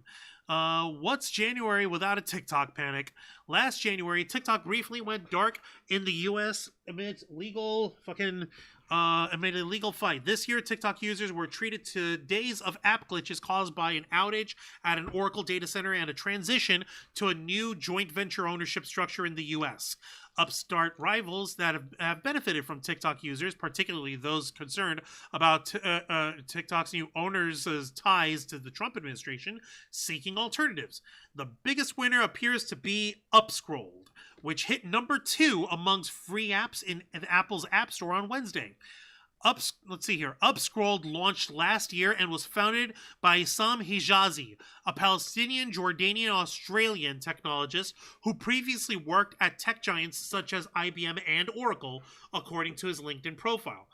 What's January without a TikTok panic? Last January, TikTok briefly went dark in the U.S. amid a legal fight. This year, TikTok users were treated to days of app glitches caused by an outage at an Oracle data center and a transition to a new joint venture ownership structure in the U.S. Upstart rivals that have benefited from TikTok users, particularly those concerned about TikTok's new owners' ties to the Trump administration, seeking alternatives. The biggest winner appears to be Upscrolled, which hit number 2 amongst free apps in Apple's App Store on Wednesday. Let's see here. Upscrolled launched last year and was founded by Issam Hijazi, a Palestinian, Jordanian, Australian technologist who previously worked at tech giants such as IBM and Oracle, according to his LinkedIn profile.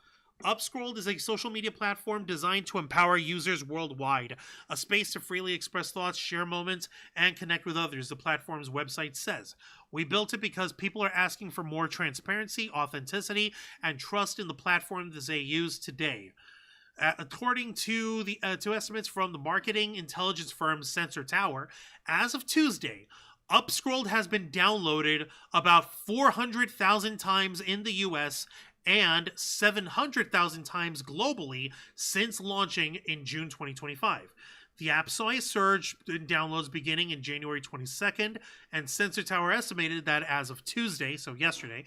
Upscrolled is a social media platform designed to empower users worldwide, a space to freely express thoughts, share moments, and connect with others, the platform's website says. We built it because people are asking for more transparency, authenticity, and trust in the platform that they use today. According to estimates from the marketing intelligence firm Sensor Tower, as of Tuesday, Upscrolled has been downloaded about 400,000 times in the US and 700,000 times globally since launching in June 2025. The app saw a surge in downloads beginning in January 22nd, and Sensor Tower estimated that as of Tuesday, so yesterday,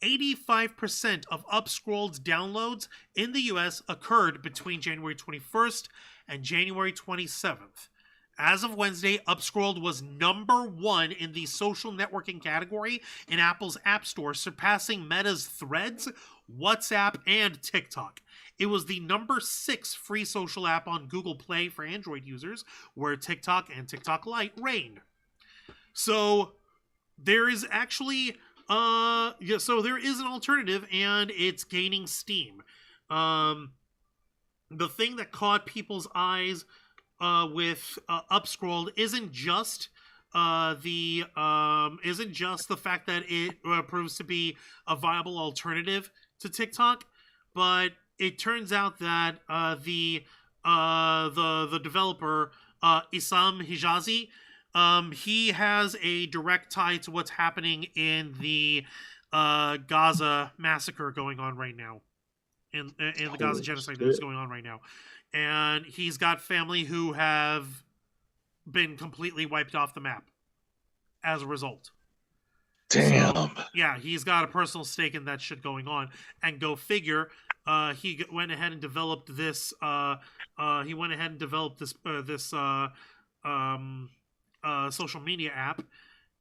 85% of Upscrolled's downloads in the US occurred between January 21st and January 27th. As of Wednesday, Upscrolled was number 1 in the social networking category in Apple's App Store, surpassing Meta's Threads, WhatsApp, and TikTok. It was the number 6 free social app on Google Play for Android users, where TikTok and TikTok Lite reign. So there is actually, there is an alternative, and it's gaining steam. The thing that caught people's eyes with Upscrolled isn't just the fact that it proves to be a viable alternative to TikTok, but it turns out that the developer Issam Hijazi, he has a direct tie to what's happening in the Gaza massacre going on right now, in the Gaza genocide that's going on right now. And he's got family who have been completely wiped off the map as a result. Damn. So, yeah, he's got a personal stake in that shit going on. And go figure, he went ahead and developed this. Social media app,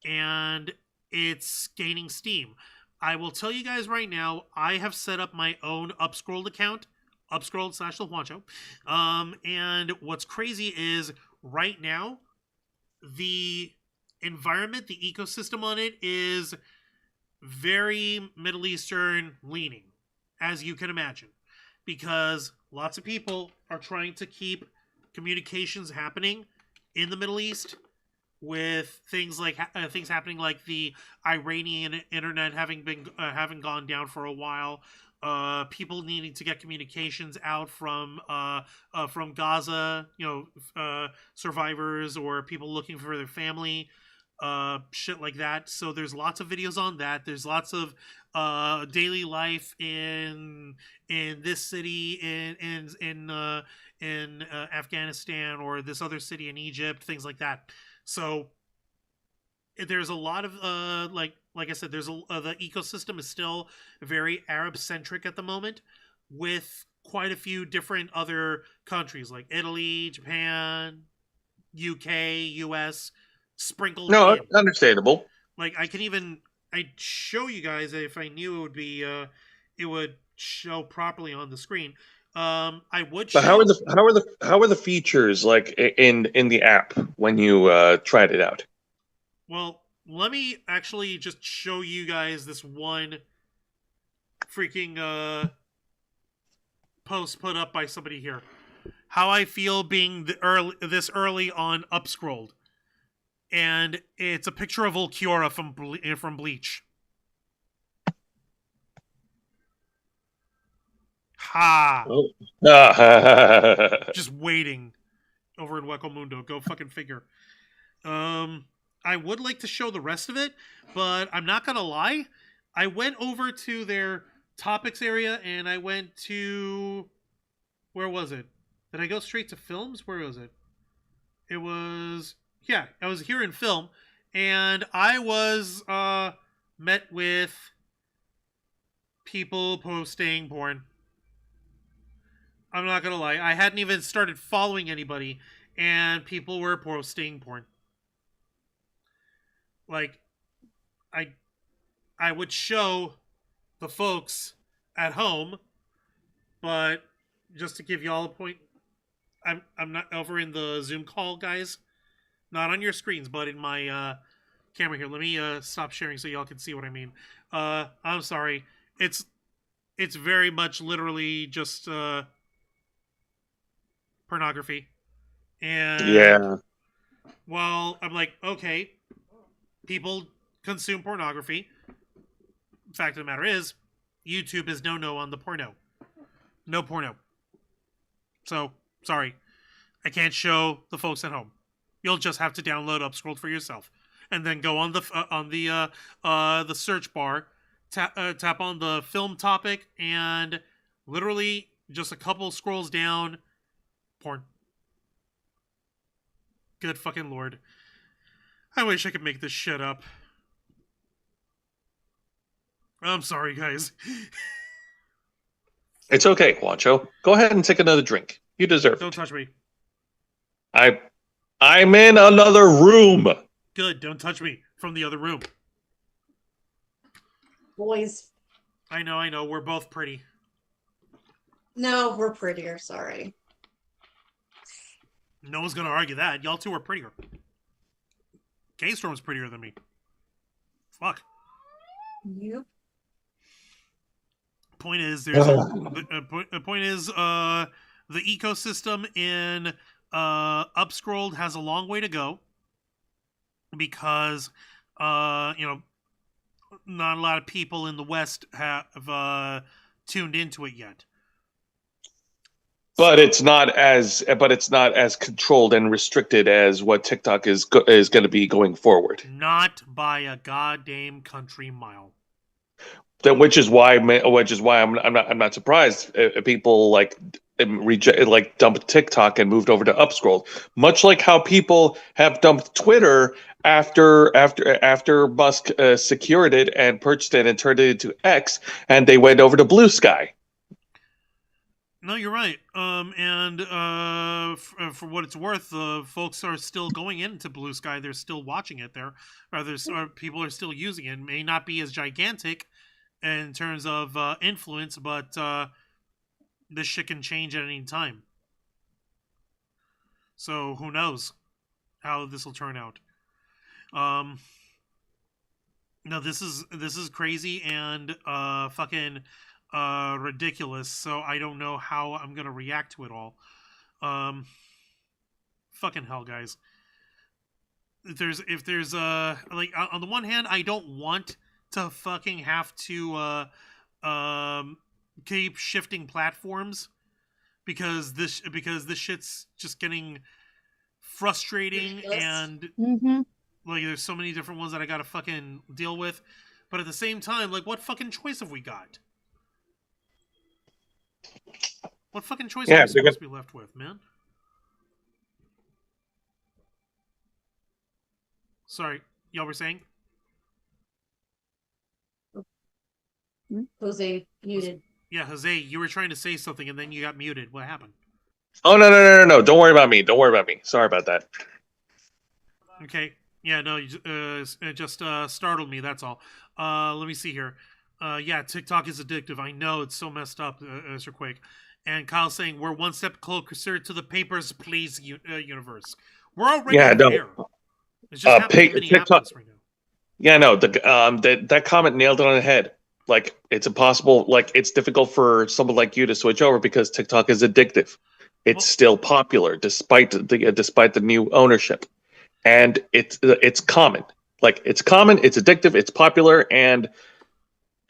and it's gaining steam. I will tell you guys right now, I have set up my own Upscrolled account. Upscrolled/LaJuancho. And what's crazy is right now, the environment, the ecosystem on it is very Middle Eastern leaning, as you can imagine, because lots of people are trying to keep communications happening in the Middle East, with things like things happening like the Iranian internet having gone down for a while. People needing to get communications out from Gaza, survivors or people looking for their family, shit like that. So there's lots of videos on that. There's lots of daily life in this city in Afghanistan, or this other city in Egypt, things like that. So there's a lot of like I said, the ecosystem is still very Arab centric at the moment, with quite a few different other countries like Italy, Japan, UK, US sprinkled in. Understandable. Like I'd show you guys if I knew it would be it would show properly on the screen. I would. But how are the features like in the app when you tried it out? Well, let me actually just show you guys this one freaking post put up by somebody here. How I feel being this early on Upscrolled, and it's a picture of Ulquiorra from Bleach. Ha! Oh. Just waiting over in Hueco Mundo. Go fucking figure. I would like to show the rest of it, but I'm not gonna lie. I went over to their topics area, and I went to... Where was it? Did I go straight to films? Where was it? It was... Yeah, I was here in film, and I was met with people posting porn. I'm not gonna lie. I hadn't even started following anybody, and people were posting porn. Like, I would show the folks at home, but just to give y'all a point, I'm not over in the Zoom call, guys. Not on your screens, but in my camera here. Let me stop sharing so y'all can see what I mean. I'm sorry. It's very much literally just pornography. And Yeah. well, I'm like, okay, people consume pornography. Fact of the matter is, YouTube is no on the porno. No porno. So, sorry. I can't show the folks at home. You'll just have to download Upscrolled for yourself. And then go on the search bar, tap on the film topic, and literally just a couple scrolls down, porn. Good fucking lord. I wish I could make this shit up. I'm sorry, guys. It's okay, Juancho. Go ahead and take another drink. You deserve Don't it. touch me. I'm in another room. Good, don't touch me from the other room. Boys. I know, we're both pretty. No, we're prettier, sorry. No one's gonna argue that. Y'all two are prettier. K-Storm's prettier than me. Fuck. Yep. Point is, the point is, the ecosystem in Upscrolled has a long way to go because, not a lot of people in the West have tuned into it yet. But it's not as controlled and restricted as what TikTok is going to be going forward. Not by a goddamn country mile. Which is why I'm not surprised people like dumped TikTok and moved over to Upscrolled. Much like how people have dumped Twitter after Musk secured it and purchased it and turned it into X, and they went over to Blue Sky. No, you're right. For what it's worth, folks are still going into Blue Sky. They're still watching it there. People are still using it. It may not be as gigantic in terms of influence, but this shit can change at any time. So who knows how this will turn out? No, this is crazy and fucking ridiculous. So I don't know how I'm gonna react to it all. Fucking hell, guys. If there's like on the one hand, I don't want to fucking have to keep shifting platforms because this shit's just getting frustrating. Ridiculous. And like there's so many different ones that I gotta fucking deal with, but at the same time, like what fucking choice have we got? What fucking choice are we supposed to be left with, man? Sorry, y'all were saying? Jose muted. Yeah, Jose, you were trying to say something and then you got muted. What happened? Oh no! Don't worry about me. Sorry about that. Okay. Yeah, no, it just startled me. That's all. Let me see here. Yeah, TikTok is addictive. I know it's so messed up, Mr. Quake. And Kyle's saying we're one step closer to the Papers, Please universe. We're already there. It's just happening in Minneapolis right now. Yeah, no, that comment nailed it on the head. Like it's impossible. Like it's difficult for someone like you to switch over because TikTok is addictive. It's still popular despite the new ownership, and it's common. Like it's common, it's addictive, it's popular, and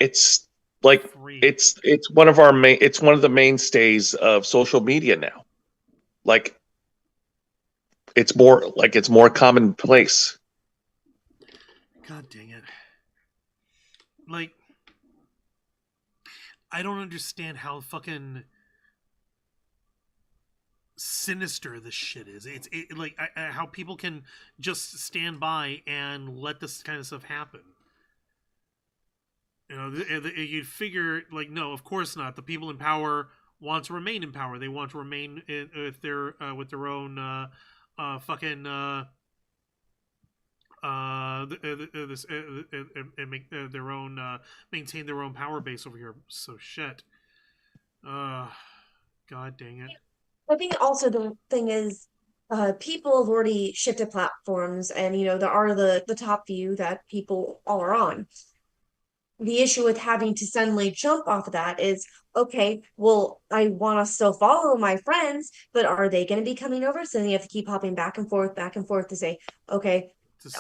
it's like it's one of the mainstays of social media now. Like it's more commonplace. God dang it. Like I don't understand how fucking sinister this shit is. It's like how people can just stand by and let this kind of stuff happen. You know, you'd figure like, no, of course not. The people in power want to remain in power. They want to remain with their own fucking and make their own maintain their own power base over here. So shit. God dang it. I think also the thing is, people have already shifted platforms, and there are the top few that people all are on. The issue with having to suddenly jump off of that is, okay, well, I want to still follow my friends, but are they going to be coming over? So then you have to keep hopping back and forth to say, okay,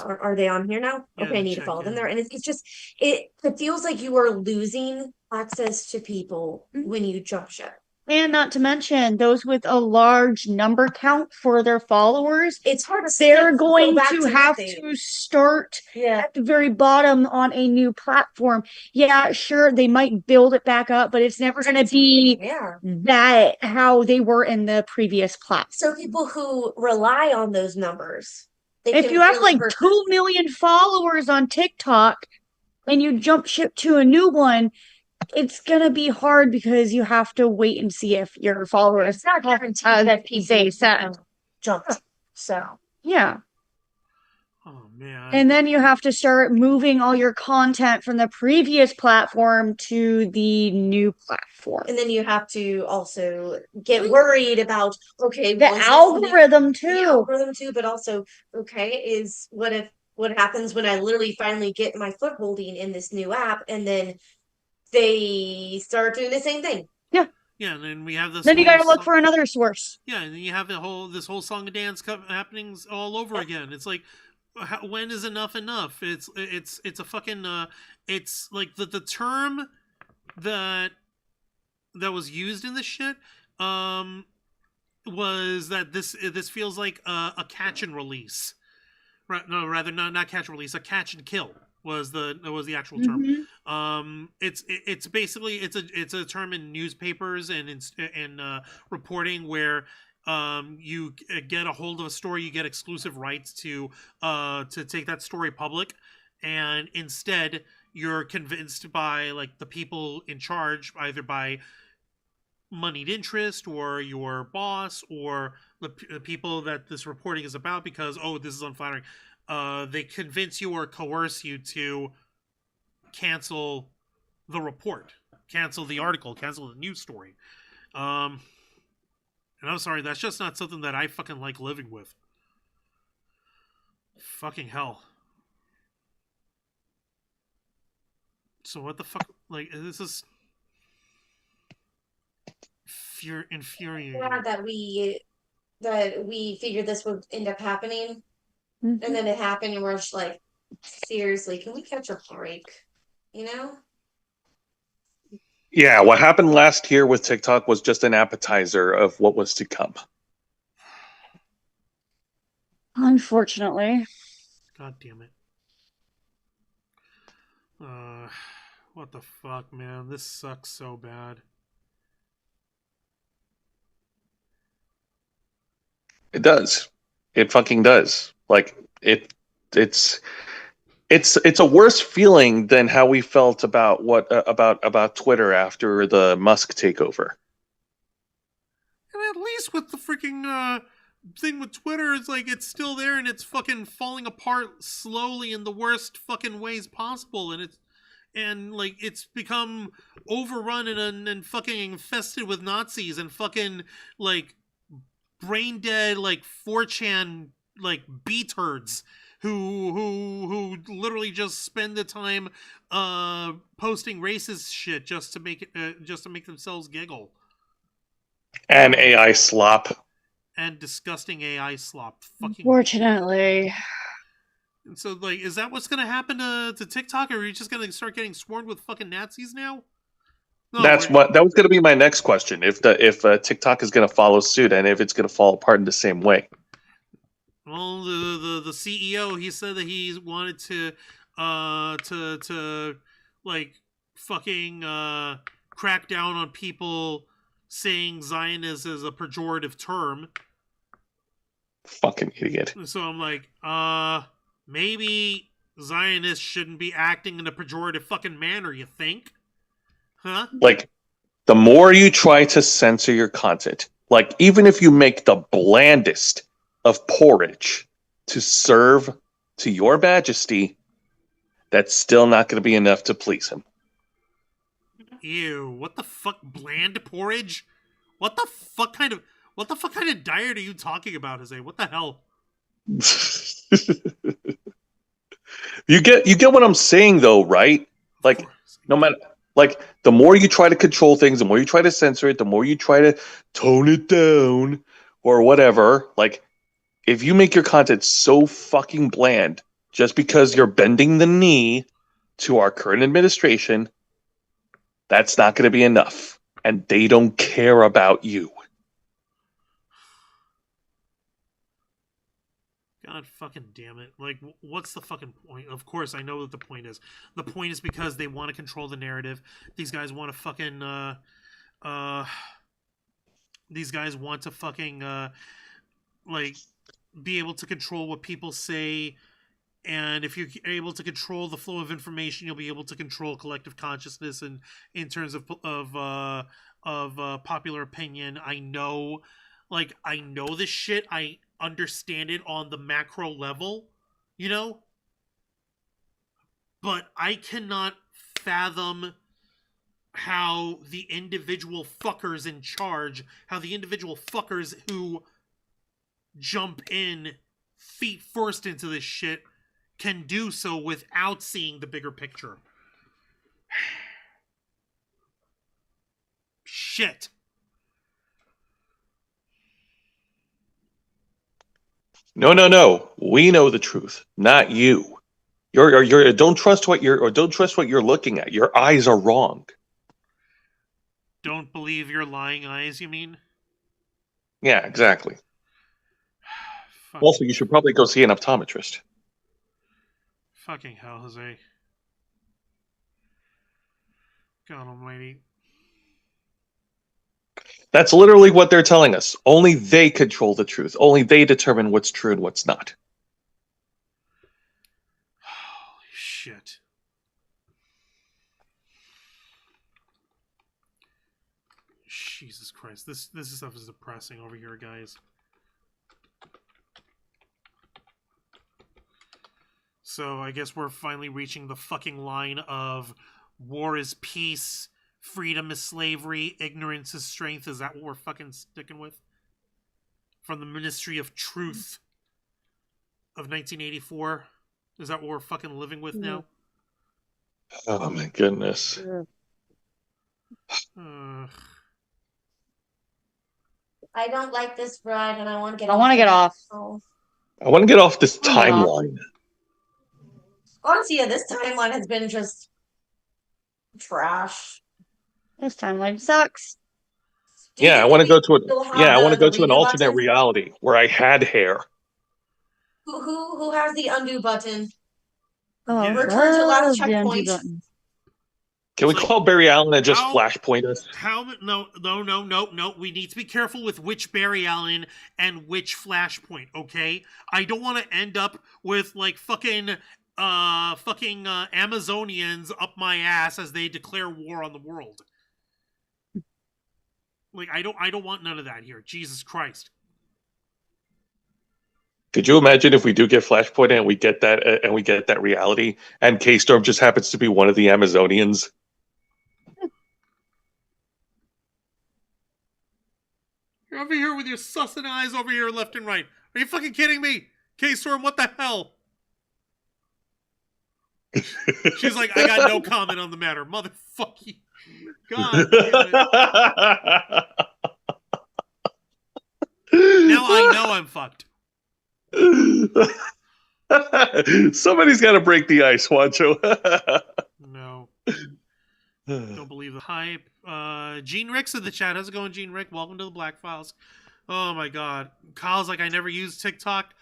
are they on here now? Yeah, okay, I need to follow them there. And it's just, it feels like you are losing access to people when you jump ship. And not to mention those with a large number count for their followers. It's hard to They're going go back to to have nothing. to start Yeah. at the very bottom on a new platform. Yeah, sure, they might build it back up, but it's never going to be that how they were in the previous platform. So people who rely on those numbers, if you have like 2 million followers on TikTok and you jump ship to a new one, it's gonna be hard because you have to wait and see if your followers. It's not guaranteed that people jumped. So yeah. Oh man. And then you have to start moving all your content from the previous platform to the new platform. And then you have to also get worried about the algorithm too. The algorithm too, but also is what happens when I literally finally get my footholding in this new app, and then they start doing the same thing. Yeah. Yeah, and then we have this. Then you gotta look for another source. Yeah, and then you have this whole song and dance happenings all over again. It's like, when is enough enough? It's a fucking it's like the term that was used in this shit was that this feels like a catch and release. Right? No, rather not catch and release. A catch and kill was the actual term. It's basically it's a term in newspapers and in reporting where you get a hold of a story, you get exclusive rights to take that story public, and instead you're convinced by like the people in charge, either by moneyed interest or your boss or the people that this reporting is about, because this is unflattering. They convince you or coerce you to cancel the report, cancel the article, cancel the news story. And I'm sorry, that's just not something that I fucking like living with. Fucking hell. So what the fuck? Like, this is infuriating. Glad that we figured this would end up happening. And then it happened, and we're just like, seriously, can we catch a break? Yeah, what happened last year with TikTok was just an appetizer of what was to come. Unfortunately. God damn it. What the fuck, man? This sucks so bad. It does. It fucking does. Like it's a worse feeling than how we felt about about Twitter after the Musk takeover. And at least with the freaking thing with Twitter, it's like it's still there and it's fucking falling apart slowly in the worst fucking ways possible, and it's become overrun and fucking infested with Nazis and fucking like brain dead like 4chan like B-turds who literally just spend the time posting racist shit just to make themselves giggle. And AI slop. And disgusting AI slop. Fucking. Unfortunately. And so, like, is that what's gonna happen to TikTok, or are you just gonna start getting swarmed with fucking Nazis now? No, that was gonna be my next question. If TikTok is gonna follow suit, and if it's gonna fall apart in the same way. Well, the CEO, he said that he wanted to like fucking crack down on people saying Zionist is a pejorative term. Fucking idiot. So I'm like, maybe Zionists shouldn't be acting in a pejorative fucking manner, you think? Huh? Like, the more you try to censor your content, like, even if you make the blandest of porridge to serve to your majesty, that's still not going to be enough to please him. Ew, what the fuck, bland porridge? What the fuck kind of diet are you talking about, Jose? What the hell? You get what I'm saying though, right? Like, no matter, like, the more you try to control things, the more you try to censor it, the more you try to tone it down or whatever, like, if you make your content so fucking bland just because you're bending the knee to our current administration, that's not going to be enough. And they don't care about you. God fucking damn it. Like, what's the fucking point? Of course, I know what the point is. The point is because they want to control the narrative. These guys want to fucking, like, be able to control what people say. And if you're able to control the flow of information, you'll be able to control collective consciousness and in terms of popular opinion. I know this shit. I understand it on the macro level, you know? But I cannot fathom how the individual fuckers in charge, how the individual fuckers who jump in feet first into this shit can do so without seeing the bigger picture. Shit. No. We know the truth, not you. You're don't trust what you're looking at. Your eyes are wrong. Don't believe your lying eyes, you mean? Yeah, exactly. Also, you should probably go see an optometrist. Fucking hell, Jose. God almighty. That's literally what they're telling us. Only they control the truth. Only they determine what's true and what's not. Holy shit. Jesus Christ. This stuff is depressing over here, guys. So I guess we're finally reaching the fucking line of war is peace, freedom is slavery, ignorance is strength. Is that what we're fucking sticking with? From the Ministry of Truth of 1984? Is that what we're fucking living with now? Oh my goodness. I don't like this ride, and I want to get. I want to get off. Oh. I want to get off this timeline. Honestly, yeah, this timeline has been just trash. This timeline sucks. Yeah, I want to go to an alternate reality where I had hair. Who has the undo button? Oh, Yeah. Return to last the undo checkpoint. button. Can we call Barry Allen and just flashpoint us? No. We need to be careful with which Barry Allen and which flashpoint, okay? I don't want to end up with, like, fucking Amazonians up my ass as they declare war on the world. Like, I don't want none of that here. Jesus Christ. Could you imagine if we do get Flashpoint and we get that reality, and K-Storm just happens to be one of the Amazonians? You're over here with your sussing eyes over here left and right. Are you fucking kidding me? K-Storm, what the hell? She's like, I got no comment on the matter. Motherfuck you. God damn it. Now I know I'm fucked. Somebody's got to break the ice, Wancho. No. Don't believe the hype. Gene Rick's in the chat. How's it going, Gene Rick? Welcome to the Black Files. Oh my god. Kyle's like, I never used TikTok.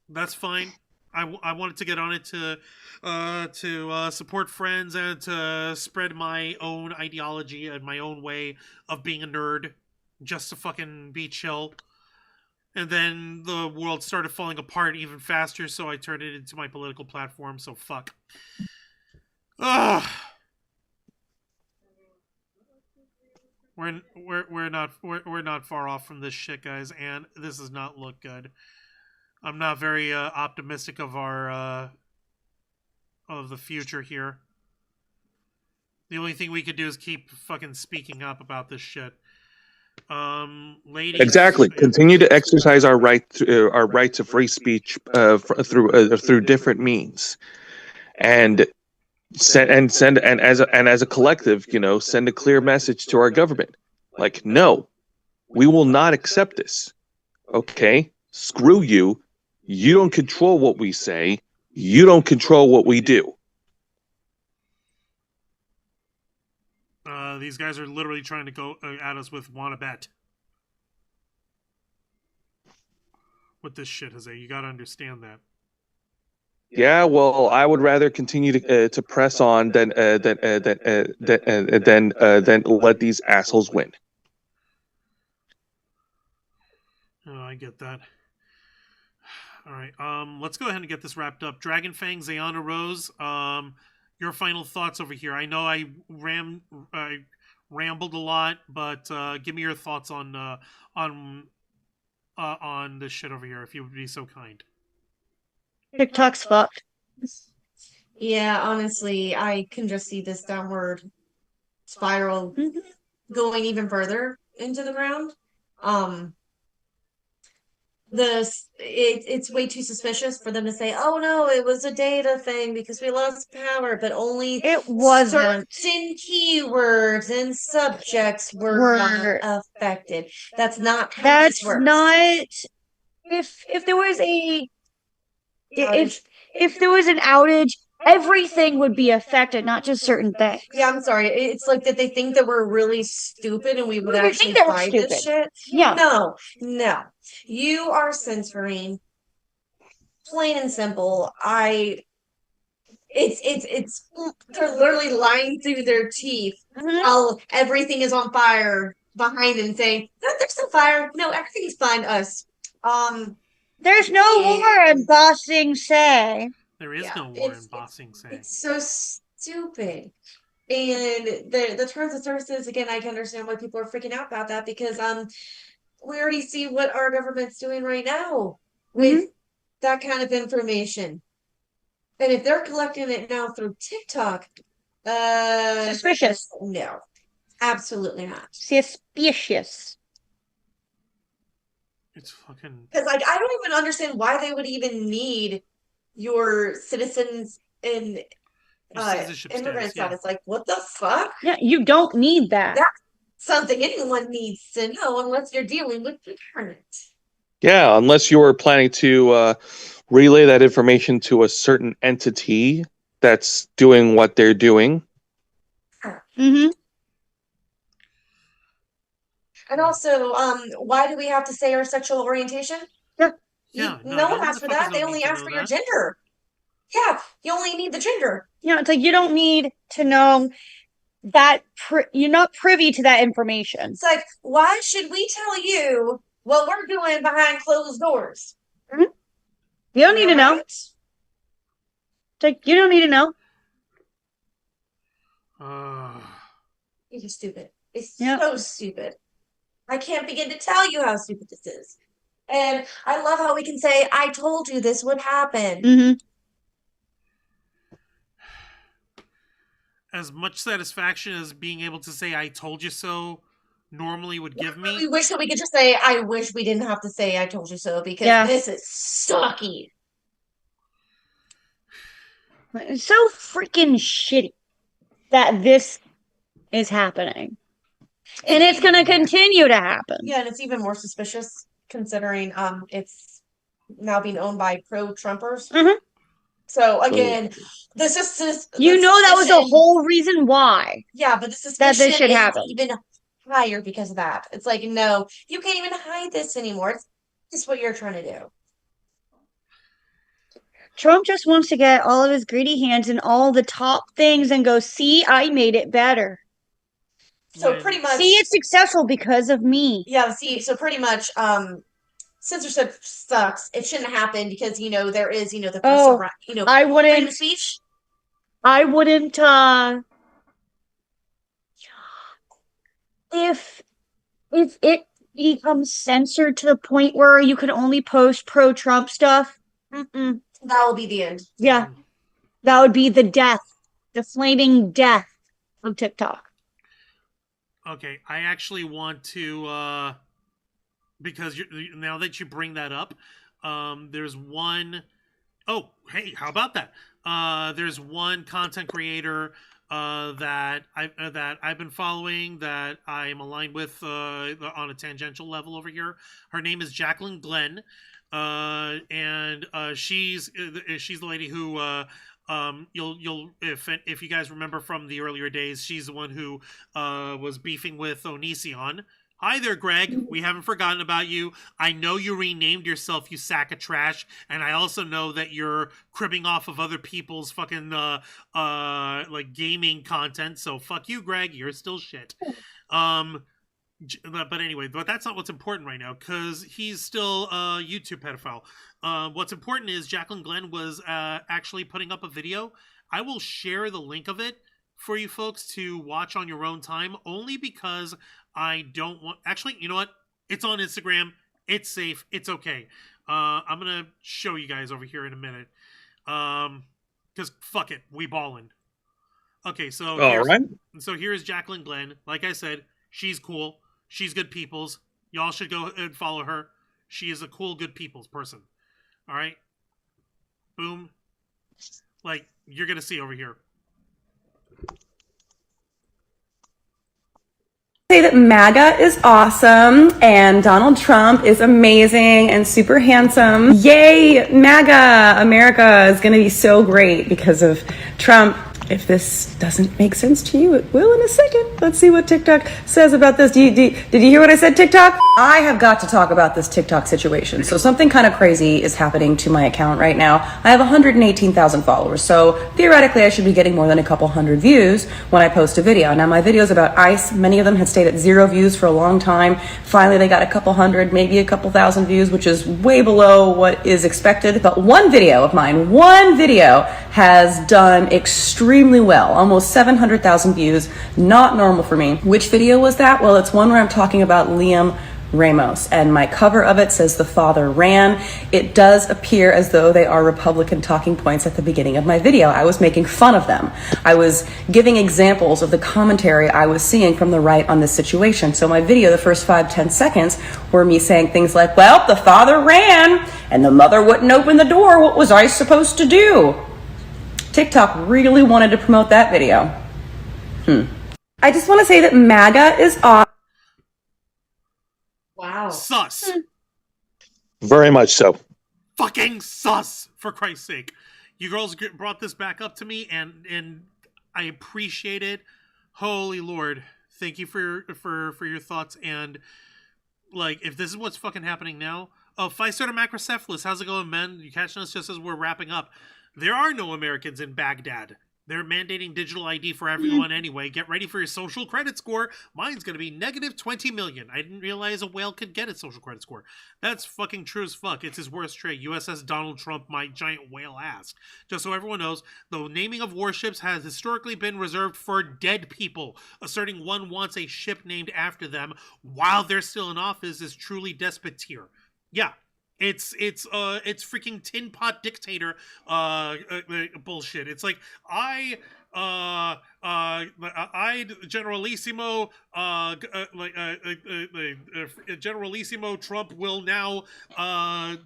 That's fine. I wanted to get on it to support friends and to spread my own ideology and my own way of being a nerd, just to fucking be chill. And then the world started falling apart even faster, so I turned it into my political platform. So fuck. Ugh. We're not far off from this shit, guys, and this does not look good. I'm not very optimistic of our of the future here. The only thing we could do is keep fucking speaking up about this shit. Ladies, Exactly. Continue to exercise our right to free speech through different means, and as a collective, send a clear message to our government. Like, no, we will not accept this. Okay, screw you. You don't control what we say. You don't control what we do. These guys are literally trying to go at us with wanna bet. With this shit, Jose, you gotta understand that. Yeah, well, I would rather continue to press on than let these assholes win. Oh, I get that. All right, let's go ahead and get this wrapped up. Dragon Fang, Zayana Rose, your final thoughts over here. I know I rambled a lot, but give me your thoughts on this shit over here, if you would be so kind. TikTok's fucked. Yeah, honestly, I can just see this downward spiral going even further into the ground. It's way too suspicious for them to say, "Oh no, it was a data thing because we lost power," but only It wasn't. certain keywords and subjects were not affected. That's not how this That's works. not. If there was if there was an outage, everything would be affected, not just certain things. Yeah, I'm sorry. It's like that they think that we're really stupid and we would actually hide this shit. Yeah. No. You are censoring. Plain and simple. It's they're literally lying through their teeth while everything is on fire behind them, saying, "No, there's no fire. No, everything's fine." Us. There's no war in Ba Sing Se. There is no war in Ba Sing Se. It's so stupid. And the terms of services, again, I can understand why people are freaking out about that because we already see what our government's doing right now with that kind of information. And if they're collecting it now through TikTok, suspicious. No, absolutely not. Suspicious. It's fucking. Because I don't even understand why they would even need your citizens and immigrant status. Like, what the fuck? Yeah, you don't need that. That's something anyone needs to know unless you're dealing with the current. Yeah, unless you were planning to relay that information to a certain entity that's doing what they're doing. And also, why do we have to say our sexual orientation? Yeah. No one asks for that. They only ask for your gender. Yeah, you only need the gender. Yeah, it's like you don't need to know that. You're not privy to that information. It's like, why should we tell you what we're doing behind closed doors? You don't need to know. It's like, you don't need to know. It's stupid. It's so stupid. I can't begin to tell you how stupid this is. And I love how we can say, "I told you this would happen." As much satisfaction as being able to say "I told you so" normally would give me. We wish that we could just say, "I wish we didn't have to say I told you so," because this is sucky. It's so freaking shitty that this is happening. And it's going to continue to happen. Yeah, and it's even more suspicious considering it's now being owned by pro-Trumpers. So again, this is you know that was the whole reason why. Yeah, but the suspicion that this should happen. Even higher because of that. It's like, no, you can't even hide this anymore. It's just what you're trying to do. Trump just wants to get all of his greedy hands in all the top things and go, "See, I made it better. So pretty much, see, it's successful because of me." Yeah, see, so pretty much, censorship sucks. It shouldn't happen because there is the press I wouldn't freedom of speech. I wouldn't if become censored to the point where you can only post pro-Trump stuff, mm-mm. That will be the end. Yeah, that would be the death, the flaming death of TikTok. Okay, I actually want to because now that you bring that up, there's one oh, hey, how about that? There's one content creator that I've been following that I am aligned with on a tangential level over here. Her name is Jacqueline Glenn, and she's the lady who you'll if you guys remember from the earlier days, she's the one who was beefing with Onision. Hi there, Greg. We haven't forgotten about you. I know you renamed yourself, you sack of trash, and I also know that you're cribbing off of other people's fucking like gaming content. So fuck you, Greg. You're still shit. But anyway, but that's not what's important right now because he's still a YouTube pedophile. What's important is Jacqueline Glenn was actually putting up a video. I will share the link of it for you folks to watch on your own time, only because I don't want... Actually, you know what? It's on Instagram. It's safe. It's okay. I'm going to show you guys over here in a minute. Because fuck it. We ballin'. Okay, so... So here's Jacqueline Glenn. Like I said, she's cool. She's good peoples. Y'all should go and follow her. She is a cool, good peoples person. All right? Boom. Like, you're going to see over here. Say that MAGA is awesome and Donald Trump is amazing and super handsome. Yay, MAGA! America is going to be so great because of Trump. If this doesn't make sense to you, it will in a second. Let's see what TikTok says about this. Did you hear what I said, TikTok? I have got to talk about this TikTok situation. So something kind of crazy is happening to my account right now. I have 118,000 followers. So theoretically, I should be getting more than a couple hundred views when I post a video. Now, my videos about ICE, many of them had stayed at 0 views for a long time. Finally, they got a couple hundred, maybe a couple thousand views, which is way below what is expected. But one video of mine, has done extremely well, almost 700,000 views, not normal for me. Which video was that? Well, it's one where I'm talking about Liam Ramos, and my cover of it says the father ran. It does appear as though they are Republican talking points at the beginning of my video. I was making fun of them. I was giving examples of the commentary I was seeing from the right on this situation. So my video, the first 5-10 seconds, were me saying things like, well, the father ran and the mother wouldn't open the door. What was I supposed to do? TikTok really wanted to promote that video. I just want to say that MAGA is awesome. Wow. Sus. Very much so. Fucking sus, for Christ's sake. You girls brought this back up to me, and I appreciate it. Holy Lord. Thank you for your thoughts, and like, if this is what's fucking happening now... Oh, Pfizer to Macrocephalus, how's it going, man? You catching us just as we're wrapping up? There are no Americans in Baghdad. They're mandating digital ID for everyone anyway. Get ready for your social credit score. Mine's going to be negative 20 million. I didn't realize a whale could get its social credit score. That's fucking true as fuck. It's his worst trait. USS Donald Trump, my giant whale ass. Just so everyone knows, the naming of warships has historically been reserved for dead people. Asserting one wants a ship named after them while they're still in office is truly despoteer. Yeah. It's freaking tin pot dictator bullshit. It's like Generalissimo Generalissimo Trump will now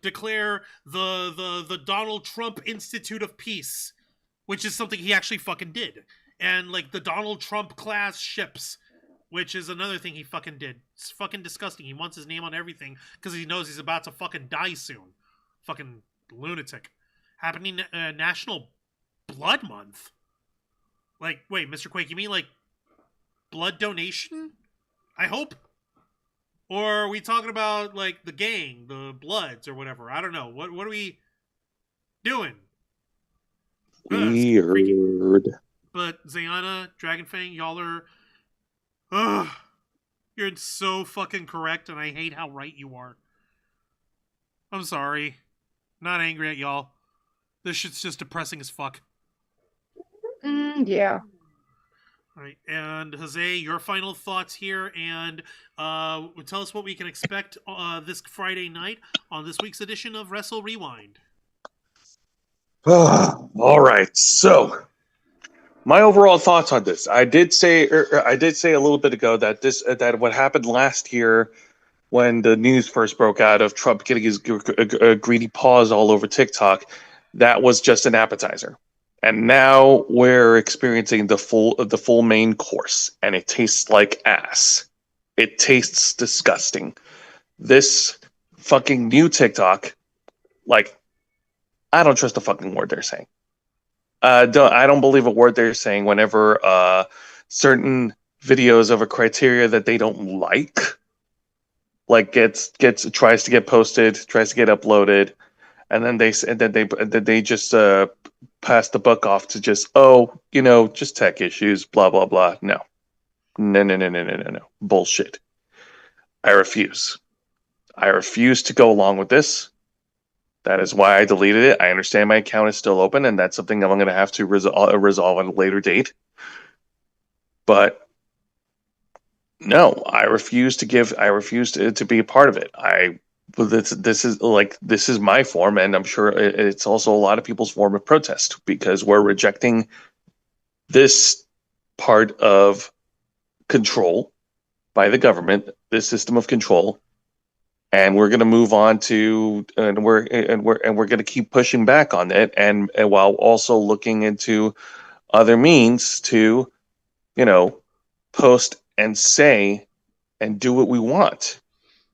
declare the Donald Trump Institute of Peace, which is something he actually fucking did, and like the Donald Trump class ships, which is another thing he fucking did. It's fucking disgusting. He wants his name on everything because he knows he's about to fucking die soon. Fucking lunatic. Happening National Blood Month. Like, wait, Mr. Quake, you mean like blood donation? I hope? Or are we talking about like the gang, the Bloods or whatever? I don't know. What are we doing? Weird. But Zayana, Dragonfang, y'all are... you're so fucking correct, and I hate how right you are. I'm sorry. Not angry at y'all. This shit's just depressing as fuck. Yeah. All right, and Jose, your final thoughts here, and tell us what we can expect this Friday night on this week's edition of Wrestle Rewind. All right, so my overall thoughts on this. I did say a little bit ago that that what happened last year when the news first broke out of Trump getting his greedy paws all over TikTok, that was just an appetizer. And now we're experiencing the full main course, and it tastes like ass. It tastes disgusting. This fucking new TikTok, like, I don't trust a fucking word they're saying. I don't believe a word they're saying whenever certain videos of a criteria that they don't like tries to get posted, tries to get uploaded, and then they just pass the buck off to just just tech issues, blah blah blah. No, bullshit. I refuse. I refuse to go along with this. That is why I deleted it. I understand my account is still open, and that's something I'm going to have to resolve at a later date. But no, I refuse to be a part of it. This is my form, and I'm sure it's also a lot of people's form of protest, because we're rejecting this part of control by the government, this system of control, and we're going to move on to, and we're going to keep pushing back on it, and while also looking into other means to, post and say and do what we want,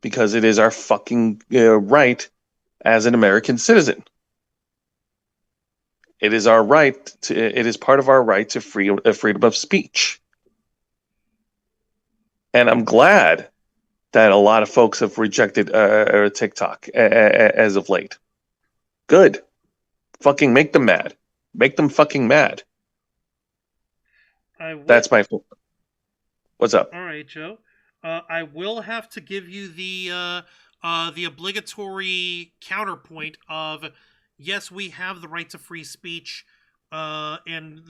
because it is our fucking right as an American citizen. It is our right it is part of our right to freedom of speech. And I'm glad that a lot of folks have rejected TikTok as of late. Good. Fucking make them mad. Make them fucking mad. That's my... What's up? All right, Joe. I will have to give you the obligatory counterpoint of, yes, we have the right to free speech, and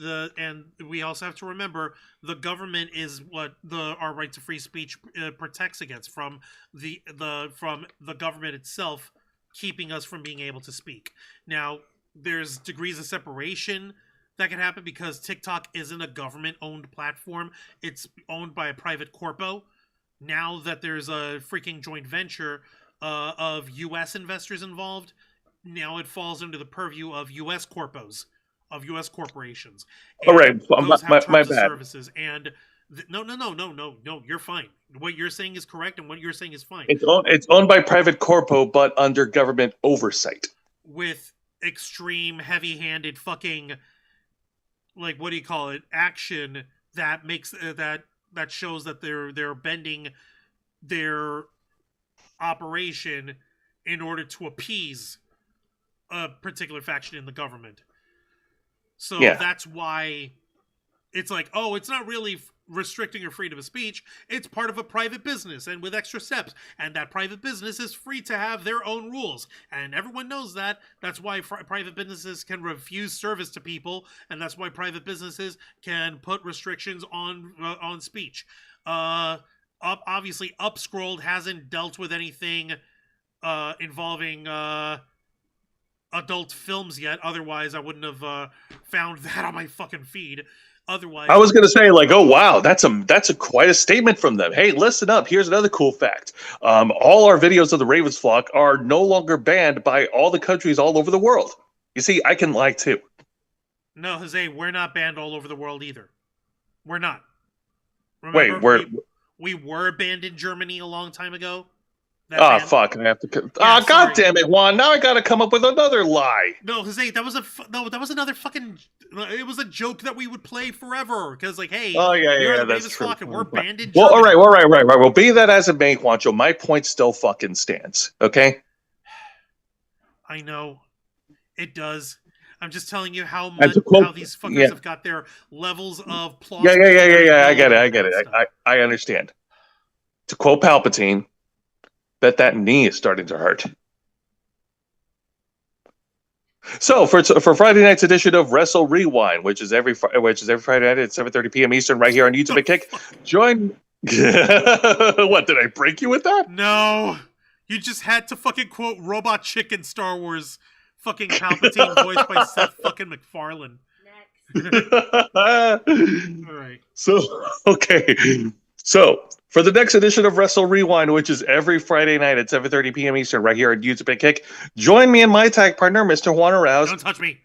we also have to remember the government is what our right to free speech protects against, from the government itself keeping us from being able to speak. Now, there's degrees of separation that can happen because TikTok isn't a government-owned platform. It's owned by a private corpo. Now that there's a freaking joint venture of U.S. investors involved, now it falls under the purview of U.S. corpos, of U.S. corporations. All right, my bad. Services. And no, you're fine. What you're saying is correct, and what you're saying is fine. It's owned by private corpo, but under government oversight. With extreme, heavy-handed fucking, like, what do you call it, action that makes that shows that they're bending their operation in order to appease a particular faction in the government. So that's why it's like, oh, it's not really restricting your freedom of speech. It's part of a private business, and with extra steps. And that private business is free to have their own rules. And everyone knows that. That's why private businesses can refuse service to people, and that's why private businesses can put restrictions on speech. Obviously, Upscrolled hasn't dealt with anything involving adult films yet. Otherwise, I wouldn't have found that on my fucking feed. Otherwise, I was going to say, like, oh wow, that's a quite a statement from them. Hey, listen up. Here's another cool fact. All our videos of the Ravens flock are no longer banned by all the countries all over the world. You see, I can lie too. No, Jose, we're not banned all over the world either. We're not. Remember, wait, we were banned in Germany a long time ago. Fuck! I have to. God damn it, Juan! Now I got to come up with another lie. No, Jose, that was another fucking. It was a joke that we would play forever because, like, hey, that's true. And we're banned in Germany. Well, all right. Well, be that as it may, Juancho, my point still fucking stands. Okay. I know, it does. I'm just telling you how much how these fuckers have got their levels of plausible. Yeah. I get it. I understand. To quote So for Friday night's edition of Wrestle Rewind, which is every Friday night at 7:30 p.m. Eastern, right here on YouTube and Kick. Join. What did I break you with that? No, you just had to fucking quote Robot Chicken Star Wars fucking Palpatine voiced by Seth fucking MacFarlane. All right. So for the next edition of Wrestle Rewind, which is every Friday night at 7:30 p.m. Eastern, right here on YouTube and Kick, join me and my tag partner, Mr. Juan Arouse. Don't touch me.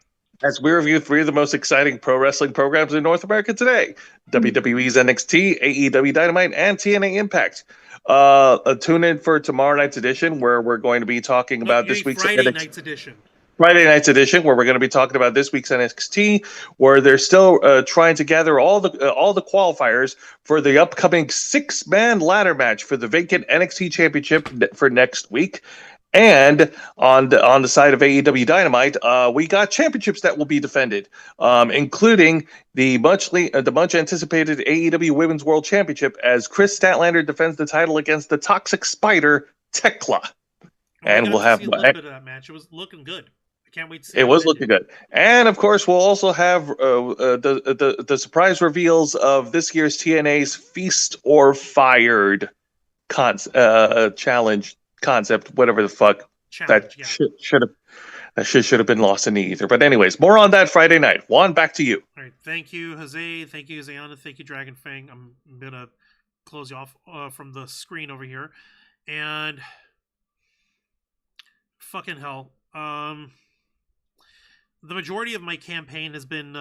As we review 3 of the most exciting pro wrestling programs in North America today: WWE's NXT, AEW Dynamite, and TNA Impact. Tune in for tomorrow night's edition, where we're going to be talking about this week's Friday night's edition. Friday night's edition, where we're going to be talking about this week's NXT, where they're still trying to gather all the qualifiers for the upcoming 6-man ladder match for the vacant NXT Championship for next week. And on the side of AEW Dynamite, we got championships that will be defended, including the much anticipated AEW Women's World Championship, as Chris Statlander defends the title against the Toxic Spider Tekla. And we'll have a little bit of that match. It was looking good. I can't wait to see it. Was looking good. And of course, we'll also have the surprise reveals of this year's TNA's Feast or Fired challenge concept, whatever the fuck that should have been lost in the ether. But anyways, more on that Friday night. Juan, back to you. All right, thank you, Jose. Thank you, Zayana. Thank you, Dragon Fang. I'm gonna close you off from the screen over here, and fucking hell. The majority of my campaign has been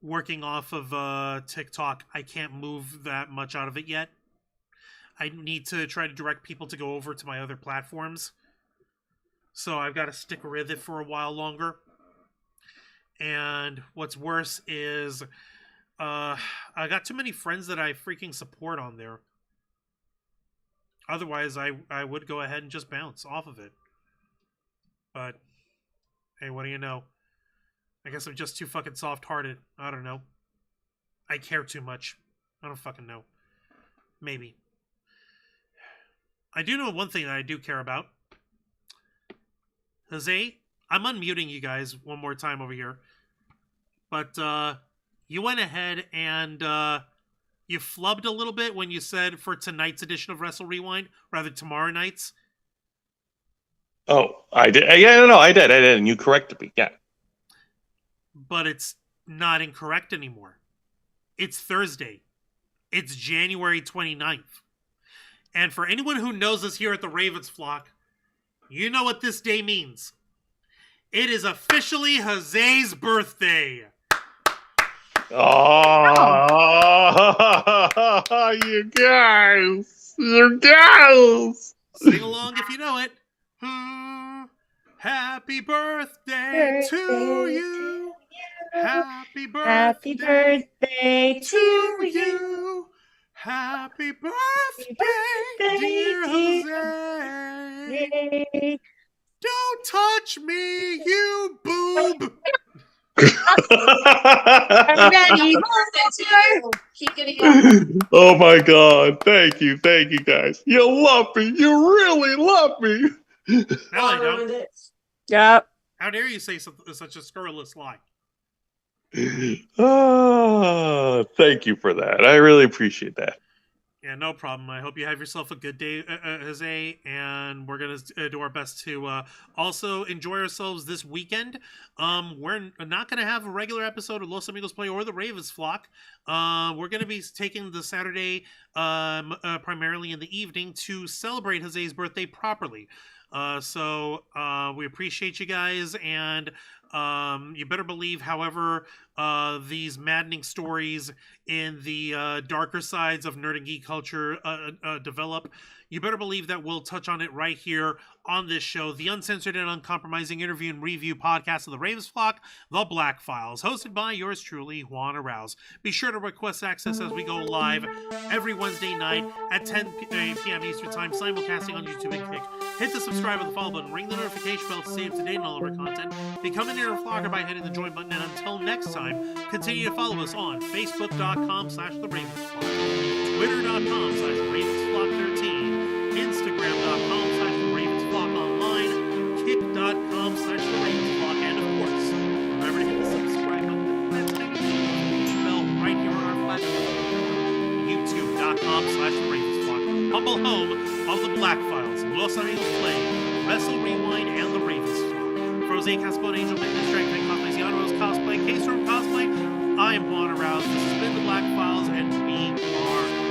working off of TikTok. I can't move that much out of it yet. I need to try to direct people to go over to my other platforms. So I've got to stick with it for a while longer. And what's worse is I got too many friends that I freaking support on there. Otherwise, I would go ahead and just bounce off of it. But, hey, what do you know? I guess I'm just too fucking soft-hearted. I don't know. I care too much. I don't fucking know. Maybe. I do know one thing that I do care about. Jose, I'm unmuting you guys one more time over here. But you went ahead and you flubbed a little bit when you said for tonight's edition of Wrestle Rewind, rather tomorrow night's. Oh, I did. Yeah, no, I did. And you corrected me. Yeah. But it's not incorrect anymore. It's Thursday. It's January 29th. And for anyone who knows us here at the Ravens Flock, you know what this day means. It is officially Jose's birthday. Oh, you guys. Sing along if you know it. Happy birthday to you. Happy birthday to you. Happy birthday, dear Jose. Don't touch me, you boob. Oh my God. Thank you guys. You love me. You really love me. No, I don't. Yep. How dare you say such a scurrilous lie? Oh, thank you for that. I really appreciate that. Yeah, no problem. I hope you have yourself a good day, Jose, and we're going to do our best to also enjoy ourselves this weekend. We're not going to have a regular episode of Los Amigos Play or the Ravens Flock. We're going to be taking the Saturday primarily in the evening to celebrate Jose's birthday properly. So we appreciate you guys, and you better believe, however, these maddening stories in the darker sides of nerd and geek culture develop, you better believe that we'll touch on it right here on this show, the uncensored and uncompromising interview and review podcast of the Ravens Flock, The Black Files, hosted by yours truly, Juan Arouse. Be sure to request access as we go live every Wednesday night at 10 p.m. Eastern Time, simulcasting on YouTube and Kick. Hit the subscribe and the follow button, ring the notification bell to stay up to date on all of our content. Become an inner flocker by hitting the join button, and until next time, continue to follow us on Facebook.com/TheRavensFlock, Twitter.com/RavensFlock13, Instagram.com/TheRavensFlock online, Kick.com/TheRavensFlock, and of humble home of the Black Files. Los Amigos Play, Wrestle Rewind, and the Ravensfall. Frozen Cascode Angel, Magnus Strength, Cosplay, Ziano's Cosplay, K-Storm Cosplay. I am Juan Arouse. This has been the Black Files, and we are